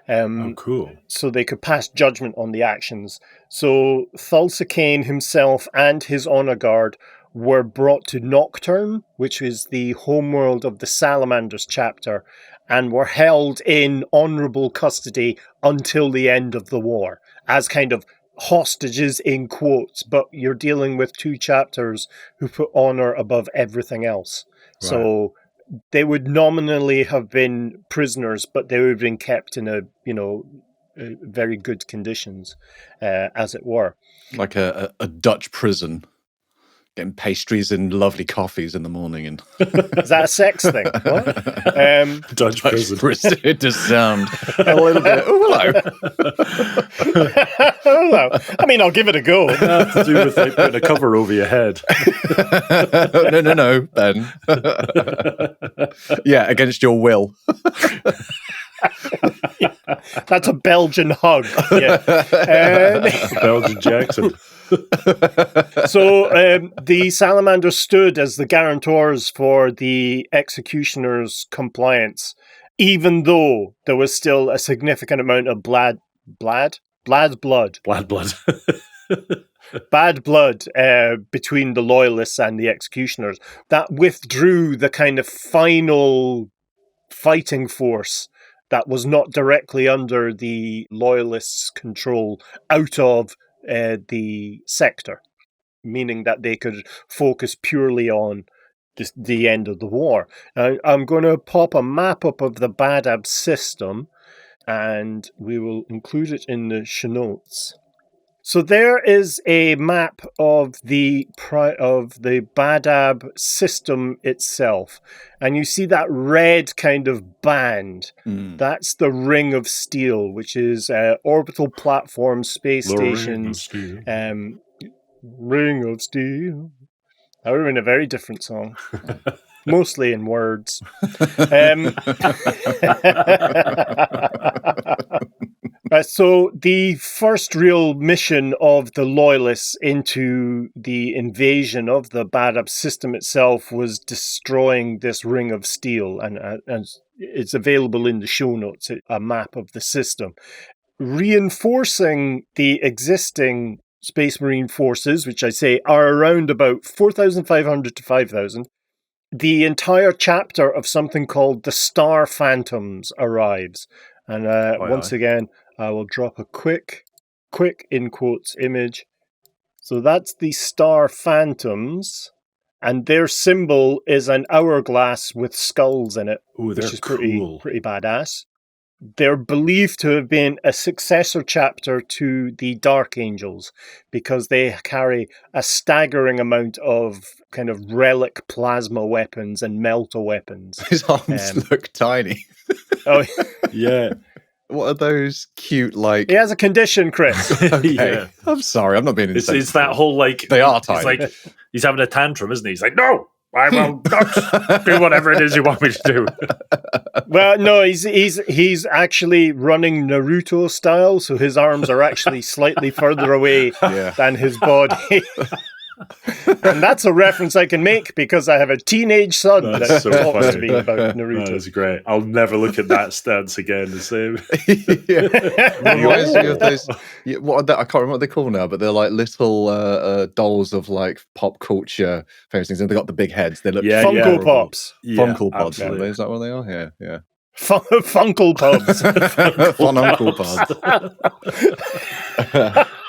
Cool. So they could pass judgment on the actions. So Thulsa Kane himself and his honor guard were brought to Nocturne, which is the homeworld of the Salamanders chapter, and were held in honorable custody until the end of the war, as kind of hostages in quotes, but you're dealing with 2 chapters who put honor above everything else. Right. So they would nominally have been prisoners, but they would have been kept in very good conditions, as it were. Like a Dutch prison. Getting pastries and lovely coffees in the morning. And is that a sex thing? What? Dutch prison. It does sound a little bit. Oh, hello. Hello. I mean, I'll give it a go. It has to do with like putting a cover over your head. No, Ben. Yeah, against your will. That's a Belgian hug. Yeah. Belgian Jackson. So the Salamanders stood as the guarantors for the executioners' compliance, even though there was still a significant amount of bad blood between the loyalists and the executioners that withdrew the kind of final fighting force that was not directly under the loyalists' control out of the sector, meaning that they could focus purely on the end of the war. I'm going to pop a map up of the Badab system, and we will include it in the show notes. So there is a map of the Badab system itself, and you see that red kind of band. That's the Ring of Steel, which is orbital platform, space stations. Ring of Steel. That would have been a very different song. Mostly in words. So the first real mission of the Loyalists into the invasion of the Badab system itself was destroying this Ring of Steel, and it's available in the show notes, a map of the system. Reinforcing the existing Space Marine forces, which I say are around about 4,500 to 5,000, the entire chapter of something called the Star Phantoms arrives. And once again, I will drop a quick in quotes image. So that's the Star Phantoms, and their symbol is an hourglass with skulls in it, which is pretty badass. They're believed to have been a successor chapter to the Dark Angels because they carry a staggering amount of kind of relic plasma weapons and melta weapons. His arms look tiny. Oh, yeah. What are those cute, like... He has a condition, Chris. Okay. Yeah. I'm sorry, I'm not being insane. It's that whole, like... They are tiny. It's like, he's having a tantrum, isn't he? He's like, no! I will not do whatever it is you want me to do. Well, no, he's actually running Naruto style, so his arms are actually slightly further away than his body. And that's a reference I can make because I have a teenage son that so talks funny. to me about Naruto. That's great. I'll never look at that stance again the same. Reminds me of those. What are they, I can't remember what they're called now, but they're like little dolls of like pop culture famous things, and they got the big heads. They look Funko Pops. Funko Pops. Absolutely. Is that what they are? Yeah. Funkle Pops. Funko Pops.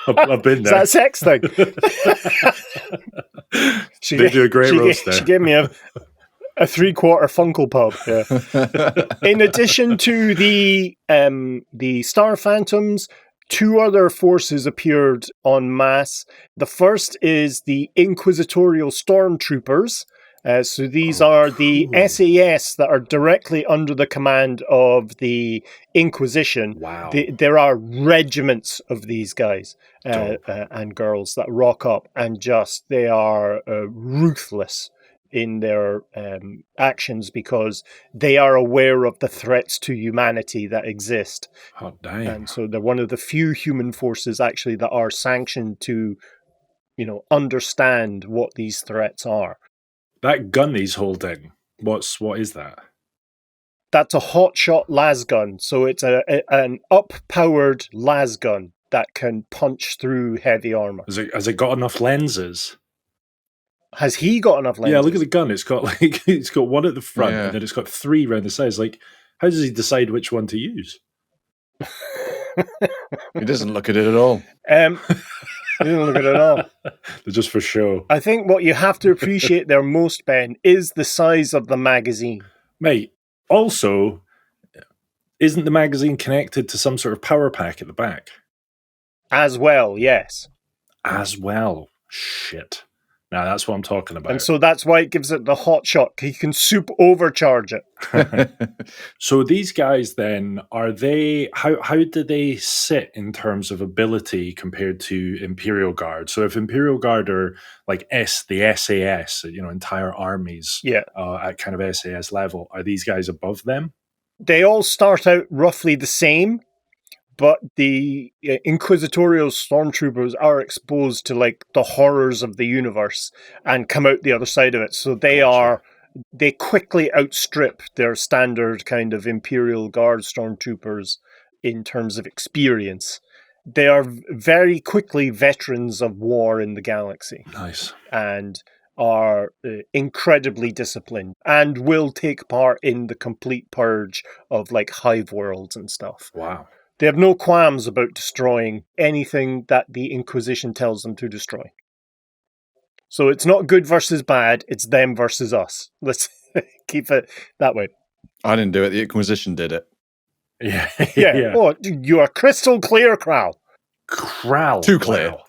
I've been there. Is that a sex thing? They do a great roast there. She gave me a 3/4 Funko Pop. Yeah. In addition to the Star Phantoms, 2 other forces appeared en masse. The first is the Inquisitorial Stormtroopers, So these are the SAS that are directly under the command of the Inquisition. Wow. There are regiments of these guys Dope. and girls that rock up, and they are ruthless in their actions because they are aware of the threats to humanity that exist. Hot damn. And so they're one of the few human forces actually that are sanctioned to, understand what these threats are. That gun he's holding, what is that? That's a hotshot lasgun. So it's an up-powered lasgun that can punch through heavy armor. Has it got enough lenses? Has he got enough lenses? Yeah, look at the gun. It's got one at the front, and then it's got 3 around the sides. Like, how does he decide which one to use? He doesn't look at it at all. He doesn't look at it at all. They're just for show. I think what you have to appreciate there most, Ben, is the size of the magazine. Mate, also, isn't the magazine connected to some sort of power pack at the back? As well, yes. As well. Shit. Now that's what I'm talking about. And so that's why it gives it the hot shot. He can super overcharge it. So these guys then, are they, how do they sit in terms of ability compared to Imperial Guard? So if Imperial Guard are like the SAS, entire armies at kind of SAS level, are these guys above them? They all start out roughly the same, but the inquisitorial stormtroopers are exposed to like the horrors of the universe and come out the other side of it. So they quickly outstrip their standard kind of Imperial Guard stormtroopers in terms of experience. They are very quickly veterans of war in the galaxy. Nice. And are incredibly disciplined and will take part in the complete purge of like hive worlds and stuff. Wow. They have no qualms about destroying anything that the Inquisition tells them to destroy. So it's not good versus bad, it's them versus us. Let's keep it that way. I didn't do it, the Inquisition did it. Yeah. Yeah. Oh, you are crystal clear, Kral. Kral. Too clear. Wow.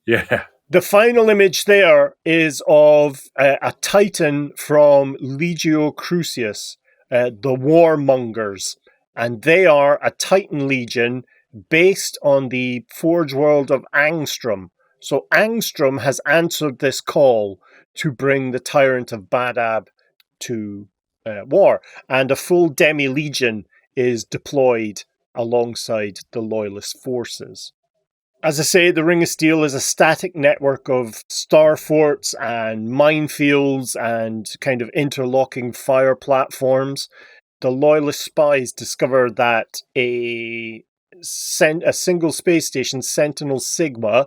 Yeah. The final image there is of a Titan from Legio Crucius, the Warmongers. And they are a Titan Legion based on the Forge world of Angstrom. So Angstrom has answered this call to bring the Tyrant of Badab to war. And a full demi-legion is deployed alongside the Loyalist forces. As I say, the Ring of Steel is a static network of star forts and minefields and kind of interlocking fire platforms. The Loyalist spies discover that a single space station, Sentinel Sigma,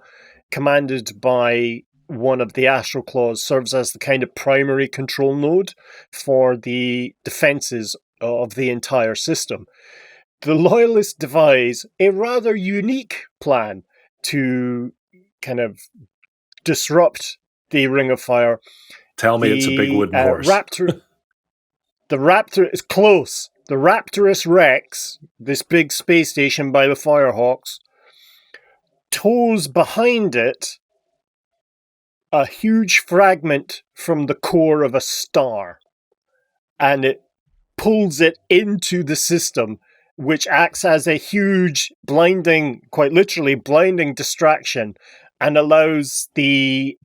commanded by one of the Astral Claws, serves as the kind of primary control node for the defenses of the entire system. The Loyalists devise a rather unique plan to kind of disrupt the Ring of Fire. Tell me it's a big wooden horse. The Raptor is close. The Raptorus Rex, this big space station by the Firehawks, tows behind it a huge fragment from the core of a star. And it pulls it into the system, which acts as a huge quite literally blinding distraction, and allows the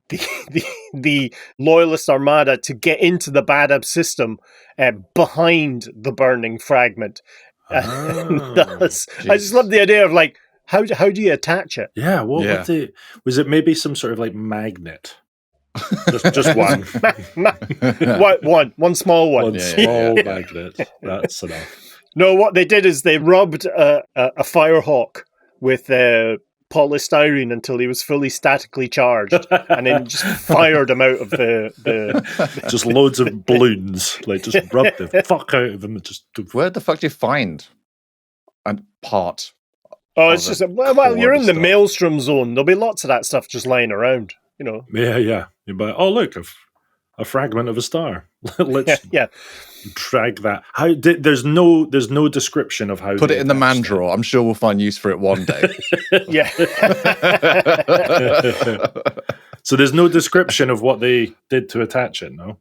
Loyalist Armada to get into the Badab system behind the burning fragment. I just love the idea of like, how do you attach it? Yeah, was it maybe some sort of like magnet? Just one. One small one. One small magnet. That's enough. No, what they did is they rubbed a Firehawk with polystyrene until he was fully statically charged, and then just fired him out of the just loads of balloons, like just rubbed the fuck out of him. Where the fuck do you find a part? Oh, it's just well, you're in the maelstrom zone. There'll be lots of that stuff just lying around, Yeah. But look, a fragment of a star. Let's drag that. There's no description of how. Put it in the man drawer. I'm sure we'll find use for it one day. Yeah. So there's no description of what they did to attach it. No.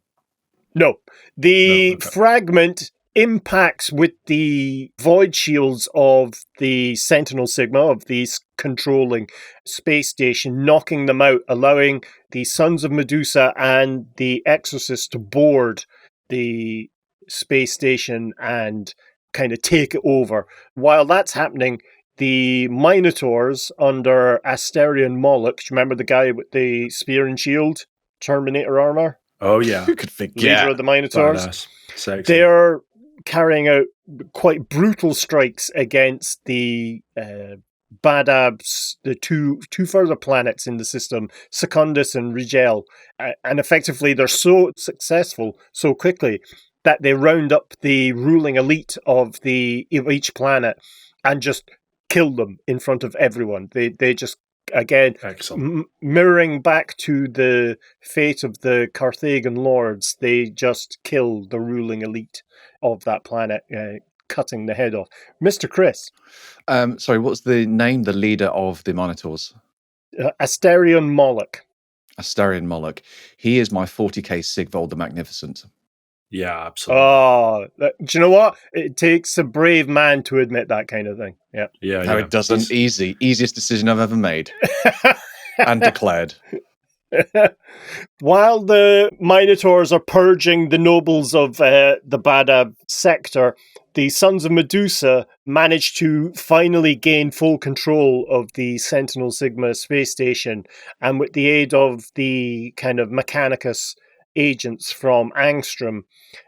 No. The No, okay. fragment impacts with the void shields of the Sentinel Sigma, of these controlling space station, knocking them out, allowing the Sons of Medusa and the Exorcist to board the space station and kind of take it over. While that's happening, the Minotaurs under Asterion Moloch, remember the guy with the spear and shield, Terminator armor? Oh, yeah. Who could forget? Leader of the Minotaurs. Badass. Sexy. They're carrying out quite brutal strikes against the Badabs, the two further planets in the system, Secundus and Rigel. And effectively, they're so successful so quickly that they round up the ruling elite of each planet and just kill them in front of everyone. They just, again, mirroring back to the fate of the Carthagan lords, they just kill the ruling elite of that planet, cutting the head off. Mr. Chris. Sorry, what's the name, the leader of the Minotaurs? Asterion Moloch. Astarion Moloch. He is my 40k Sigvold the Magnificent. Yeah, absolutely. Oh, do you know what? It takes a brave man to admit that kind of thing. Yeah. Yeah, No, it doesn't. Easiest decision I've ever made. And declared. While the Minotaurs are purging the nobles of the Badab sector, the Sons of Medusa manage to finally gain full control of the Sentinel Sigma space station, and with the aid of the kind of Mechanicus agents from Angstrom,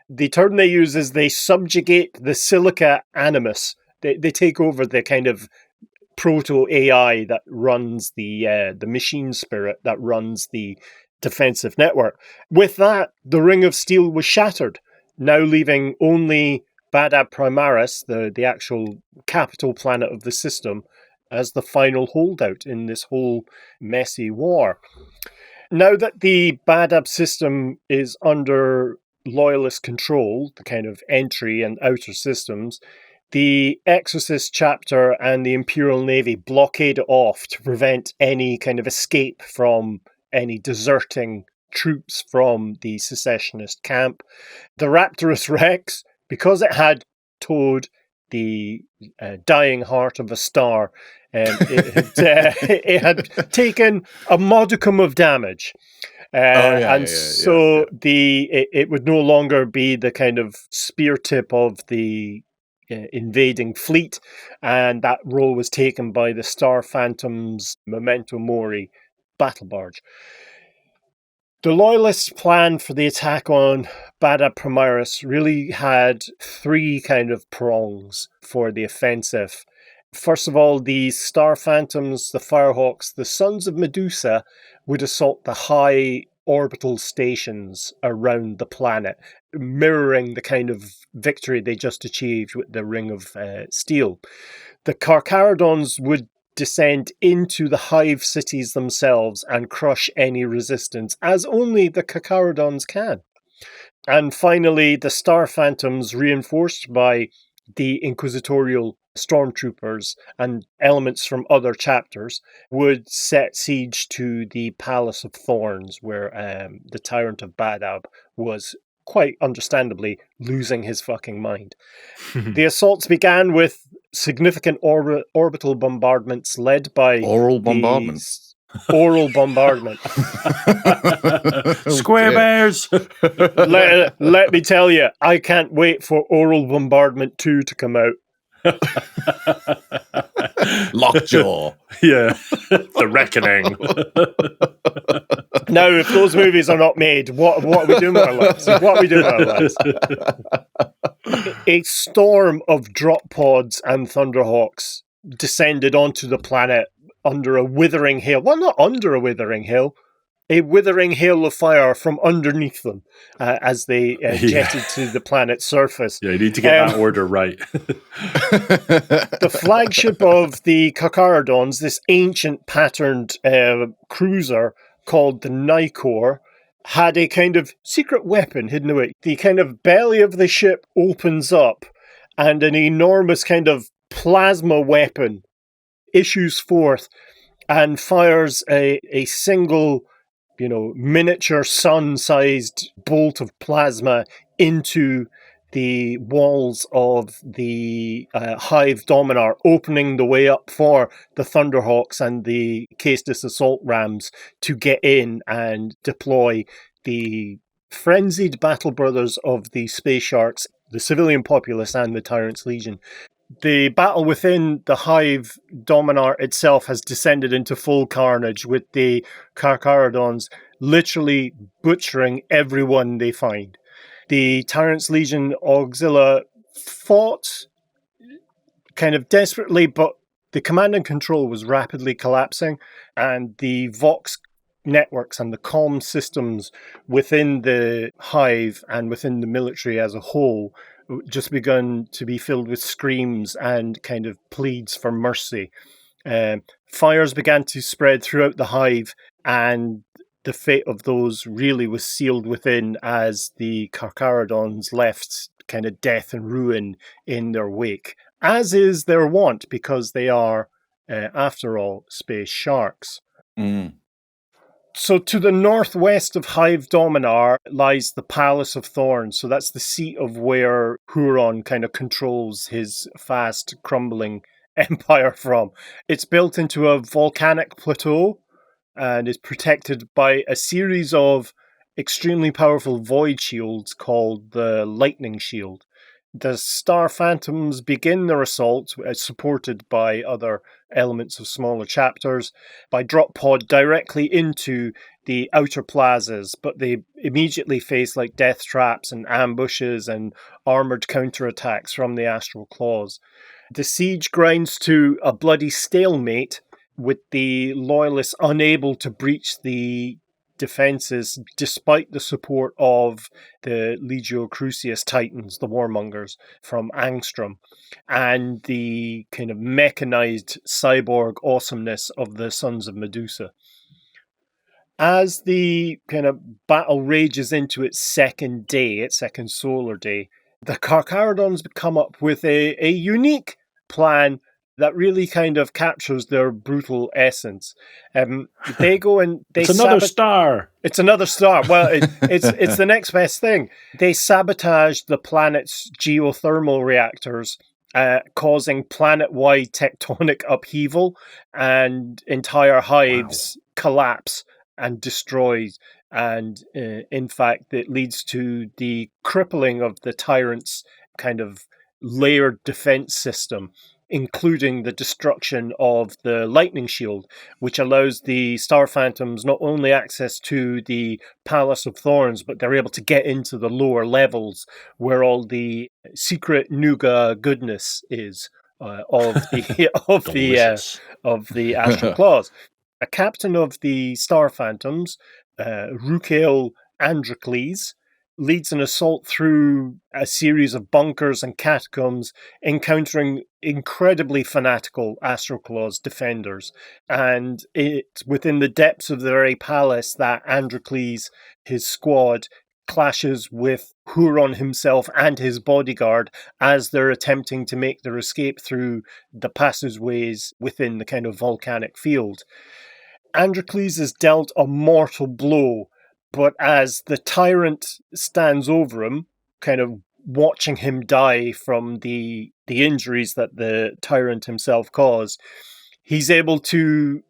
the term they use is they subjugate the Silica Animus. They take over the kind of proto-AI that runs the machine spirit that runs the defensive network. With that, the Ring of Steel was shattered, now leaving only Badab Primaris, the actual capital planet of the system, as the final holdout in this whole messy war. Now that the Badab system is under loyalist control, the kind of entry and outer systems, the Exorcist chapter and the Imperial Navy blockade it off to prevent any kind of escape from any deserting troops from the secessionist camp. The Raptorus Rex, because it had towed the dying heart of a star, it had taken a modicum of damage. It would no longer be the kind of spear tip of the invading fleet, and that role was taken by the Star Phantom's Memento Mori battle barge. The Loyalists' plan for the attack on Badab Primaris really had three kind of prongs for the offensive. First of all, the Star Phantoms, the Firehawks, the Sons of Medusa would assault the high orbital stations around the planet, mirroring the kind of victory they just achieved with the Ring of Steel. The Carcharodons would descend into the hive cities themselves and crush any resistance, as only the Carcharodons can. And finally, the Star Phantoms, reinforced by the Inquisitorial stormtroopers and elements from other chapters, would set siege to the Palace of Thorns, where the Tyrant of Badab was quite understandably losing his fucking mind. The assaults began with significant orbital bombardments led by Oral bombardment. Oral bombardment. Square bears. Let me tell you, I can't wait for Oral Bombardment 2 to come out. Lockjaw. Yeah. The Reckoning. Now, if those movies are not made, what are we doing with our lives? What are we doing with our lives? A storm of drop pods and Thunderhawks descended onto the planet under a withering hail. Well, not under a withering hail. A withering hail of fire from underneath them as they jetted to the planet's surface. Yeah, you need to get that order right. The flagship of the Carcharodons, this ancient patterned cruiser called the Nicor, had a kind of secret weapon hidden away. The kind of belly of the ship opens up and an enormous kind of plasma weapon issues forth and fires a single miniature sun-sized bolt of plasma into the walls of the Hive Dominar, opening the way up for the Thunderhawks and the Caestus assault rams to get in and deploy the frenzied battle brothers of the Space Sharks, the civilian populace, and the Tyrant's Legion. The battle within the Hive Dominar itself has descended into full carnage, with the Carcharodons literally butchering everyone they find. The Tyrant's Legion Auxilia fought kind of desperately, but the command and control was rapidly collapsing, and the Vox networks and the comm systems within the Hive and within the military as a whole just begun to be filled with screams and kind of pleads for mercy. Fires began to spread throughout the Hive, and the fate of those really was sealed within as the Carcharodons left kind of death and ruin in their wake, as is their wont, because they are, after all, space sharks. Mm. So to the northwest of Hive Dominar lies the Palace of Thorns. So that's the seat of where Huron kind of controls his fast crumbling empire from. It's built into a volcanic plateau and is protected by a series of extremely powerful void shields called the Lightning Shield. The Star Phantoms begin their assault, supported by other elements of smaller chapters, by drop pod directly into the outer plazas, but they immediately face like death traps and ambushes and armoured counterattacks from the Astral Claws. The siege grinds to a bloody stalemate, with the Loyalists unable to breach the defences despite the support of the Legio Crucius Titans, the Warmongers from Angstrom, and the kind of mechanized cyborg awesomeness of the Sons of Medusa. As the kind of battle rages into its second day, its second solar day, the Carcharodons come up with a unique plan that really kind of captures their brutal essence. They go and they It's another star. It's another star. Well, it's the next best thing. They sabotage the planet's geothermal reactors, causing planet-wide tectonic upheaval, and entire hives collapse and destroyed. And in fact, it leads to the crippling of the Tyrant's kind of layered defense system, including the destruction of the Lightning Shield, which allows the Star Phantoms not only access to the Palace of Thorns, but they're able to get into the lower levels where all the secret nougat goodness is of the Astral Claws. A captain of the Star Phantoms, Rukael Androcles, leads an assault through a series of bunkers and catacombs, encountering incredibly fanatical Astral Claws defenders. And it's within the depths of the very palace that Androcles, his squad, clashes with Huron himself and his bodyguard as they're attempting to make their escape through the passageways within the kind of volcanic field. Androcles is dealt a mortal blow, but as the tyrant stands over him, kind of watching him die from the injuries that the tyrant himself caused, he's able to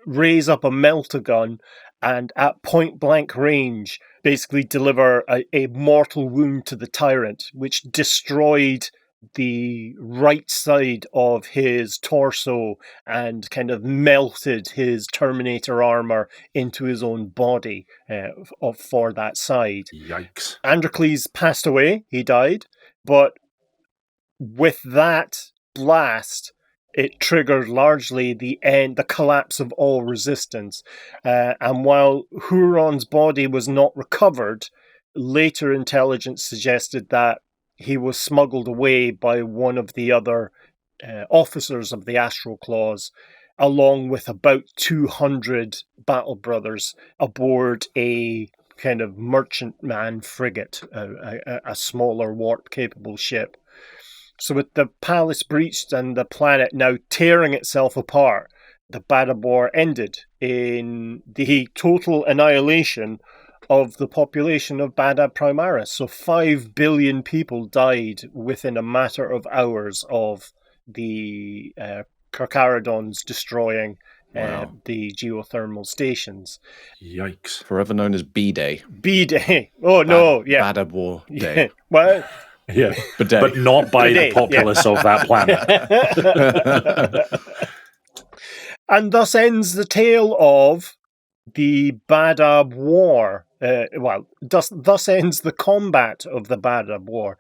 raise up a melta-gun and at point-blank range basically deliver a mortal wound to the tyrant, which destroyed the right side of his torso and kind of melted his Terminator armor into his own body for that side. Yikes. Androcles passed away, he died, but with that blast, it triggered largely the collapse of all resistance. And while Huron's body was not recovered, later intelligence suggested that he was smuggled away by one of the other officers of the Astral Claws, along with about 200 battle brothers aboard a kind of merchantman frigate, a smaller warp-capable ship. So with the palace breached and the planet now tearing itself apart, the Badab War ended in the total annihilation of the population of Badab Primaris. So 5 billion people died within a matter of hours of the Carcharodons destroying the geothermal stations. Yikes. Forever known as B-Day. B-Day. Oh, no, yeah. Badab War Day. Well... Yeah, Bidet. but not by Bidet, the populace of that planet. And thus ends the tale of the Badab War. Thus ends the combat of the Badab War.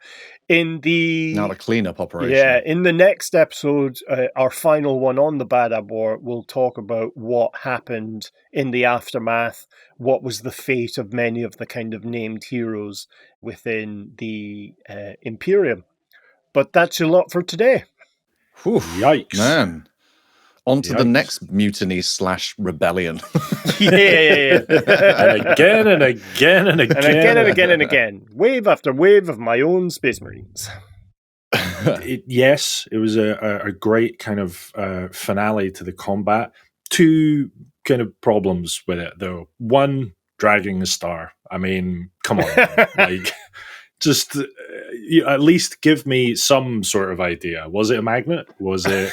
In the Now the cleanup operation. Yeah, in the next episode, our final one on the Badab War, we'll talk about what happened in the aftermath, what was the fate of many of the kind of named heroes within the Imperium. But that's a lot for today. Whew, Yikes. Man. On to the Yikes. next mutiny/rebellion. Yeah. And again and again and again. And again and again and again. Wave after wave of my own Space Marines. Yes, it was a great kind of finale to the combat. Two kind of problems with it, though. One, dragging the star. I mean, come on. Like, just at least give me some sort of idea. Was it a magnet? Was it,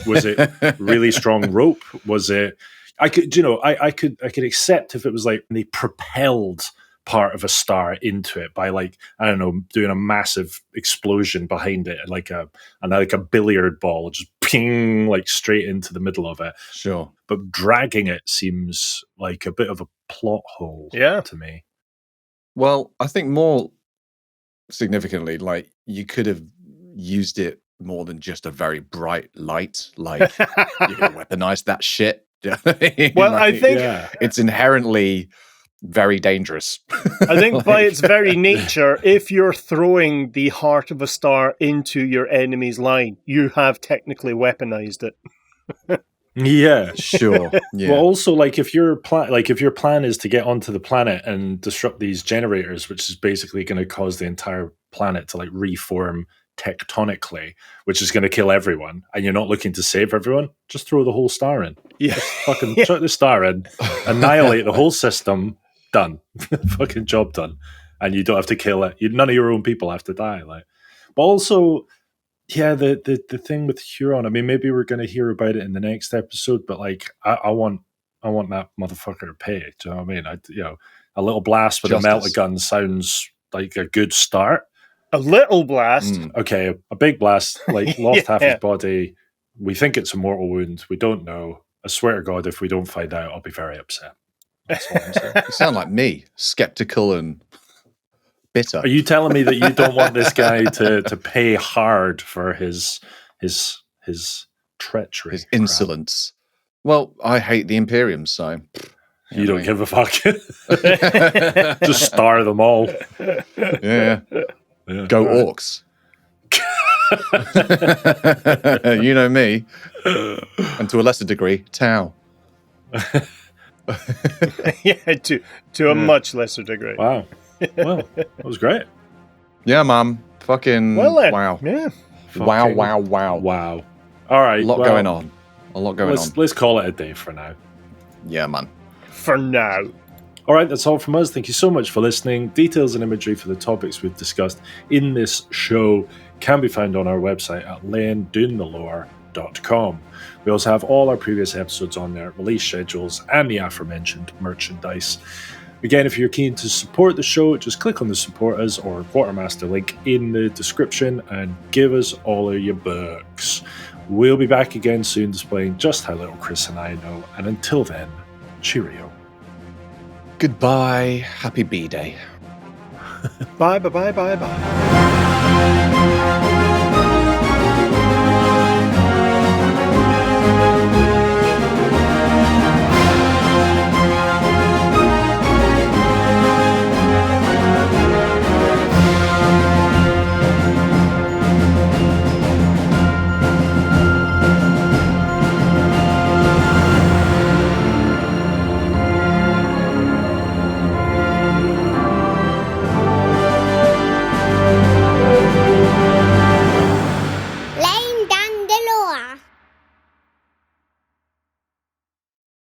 was it really strong rope? Was it? I could accept if it was like they propelled part of a star into it by, like, I don't know, doing a massive explosion behind it, like a billiard ball, just ping, like straight into the middle of it. Sure. But dragging it seems like a bit of a plot hole to me. Well, I think more significantly, like, you could have used it more than just a very bright light. Like, you could weaponize that shit. Well, I think it's inherently very dangerous. I think by its very nature, if you're throwing the heart of a star into your enemy's line, you have technically weaponized it. Yeah, sure. Yeah. Well, also, like, if your plan is to get onto the planet and disrupt these generators, which is basically going to cause the entire planet to, like, reform tectonically, which is going to kill everyone, and you're not looking to save everyone, just throw the whole star in. Yeah, fucking chuck the star in, annihilate the whole system. Done. Fucking job done. And you don't have to kill it. None of your own people have to die. Like, but also, yeah, the thing with Huron. I mean, maybe we're going to hear about it in the next episode. But, like, I want that motherfucker to pay. Do you know what I mean? A little blast with a melter gun sounds like a good start. A little blast. Okay, a big blast. Like, lost half his body. We think it's a mortal wound. We don't know. I swear to God, if we don't find out, I'll be very upset. That's what I'm saying. You sound like me, skeptical and bitter. Are you telling me that you don't want this guy to pay hard for his treachery, his insolence? Well, I hate the Imperium, so you don't give a fuck. Just star them all. Yeah. Go Orcs. You know me, and to a lesser degree, Tau. Yeah, to a much lesser degree. Wow. Well, that was great. Yeah, Mum. Fucking wow. Yeah. Wow. All right. A lot going on. Let's call it a day for now. Yeah, man. For now. All right, that's all from us. Thank you so much for listening. Details and imagery for the topics we've discussed in this show can be found on our website at layingdoontheLore.com. We also have all our previous episodes on there, release schedules, and the aforementioned merchandise. Again, if you're keen to support the show, just click on the Support Us or Quartermaster link in the description and give us all of your bucks. We'll be back again soon displaying just how little Chris and I know, and until then, cheerio. Goodbye. Happy B-Day. Bye.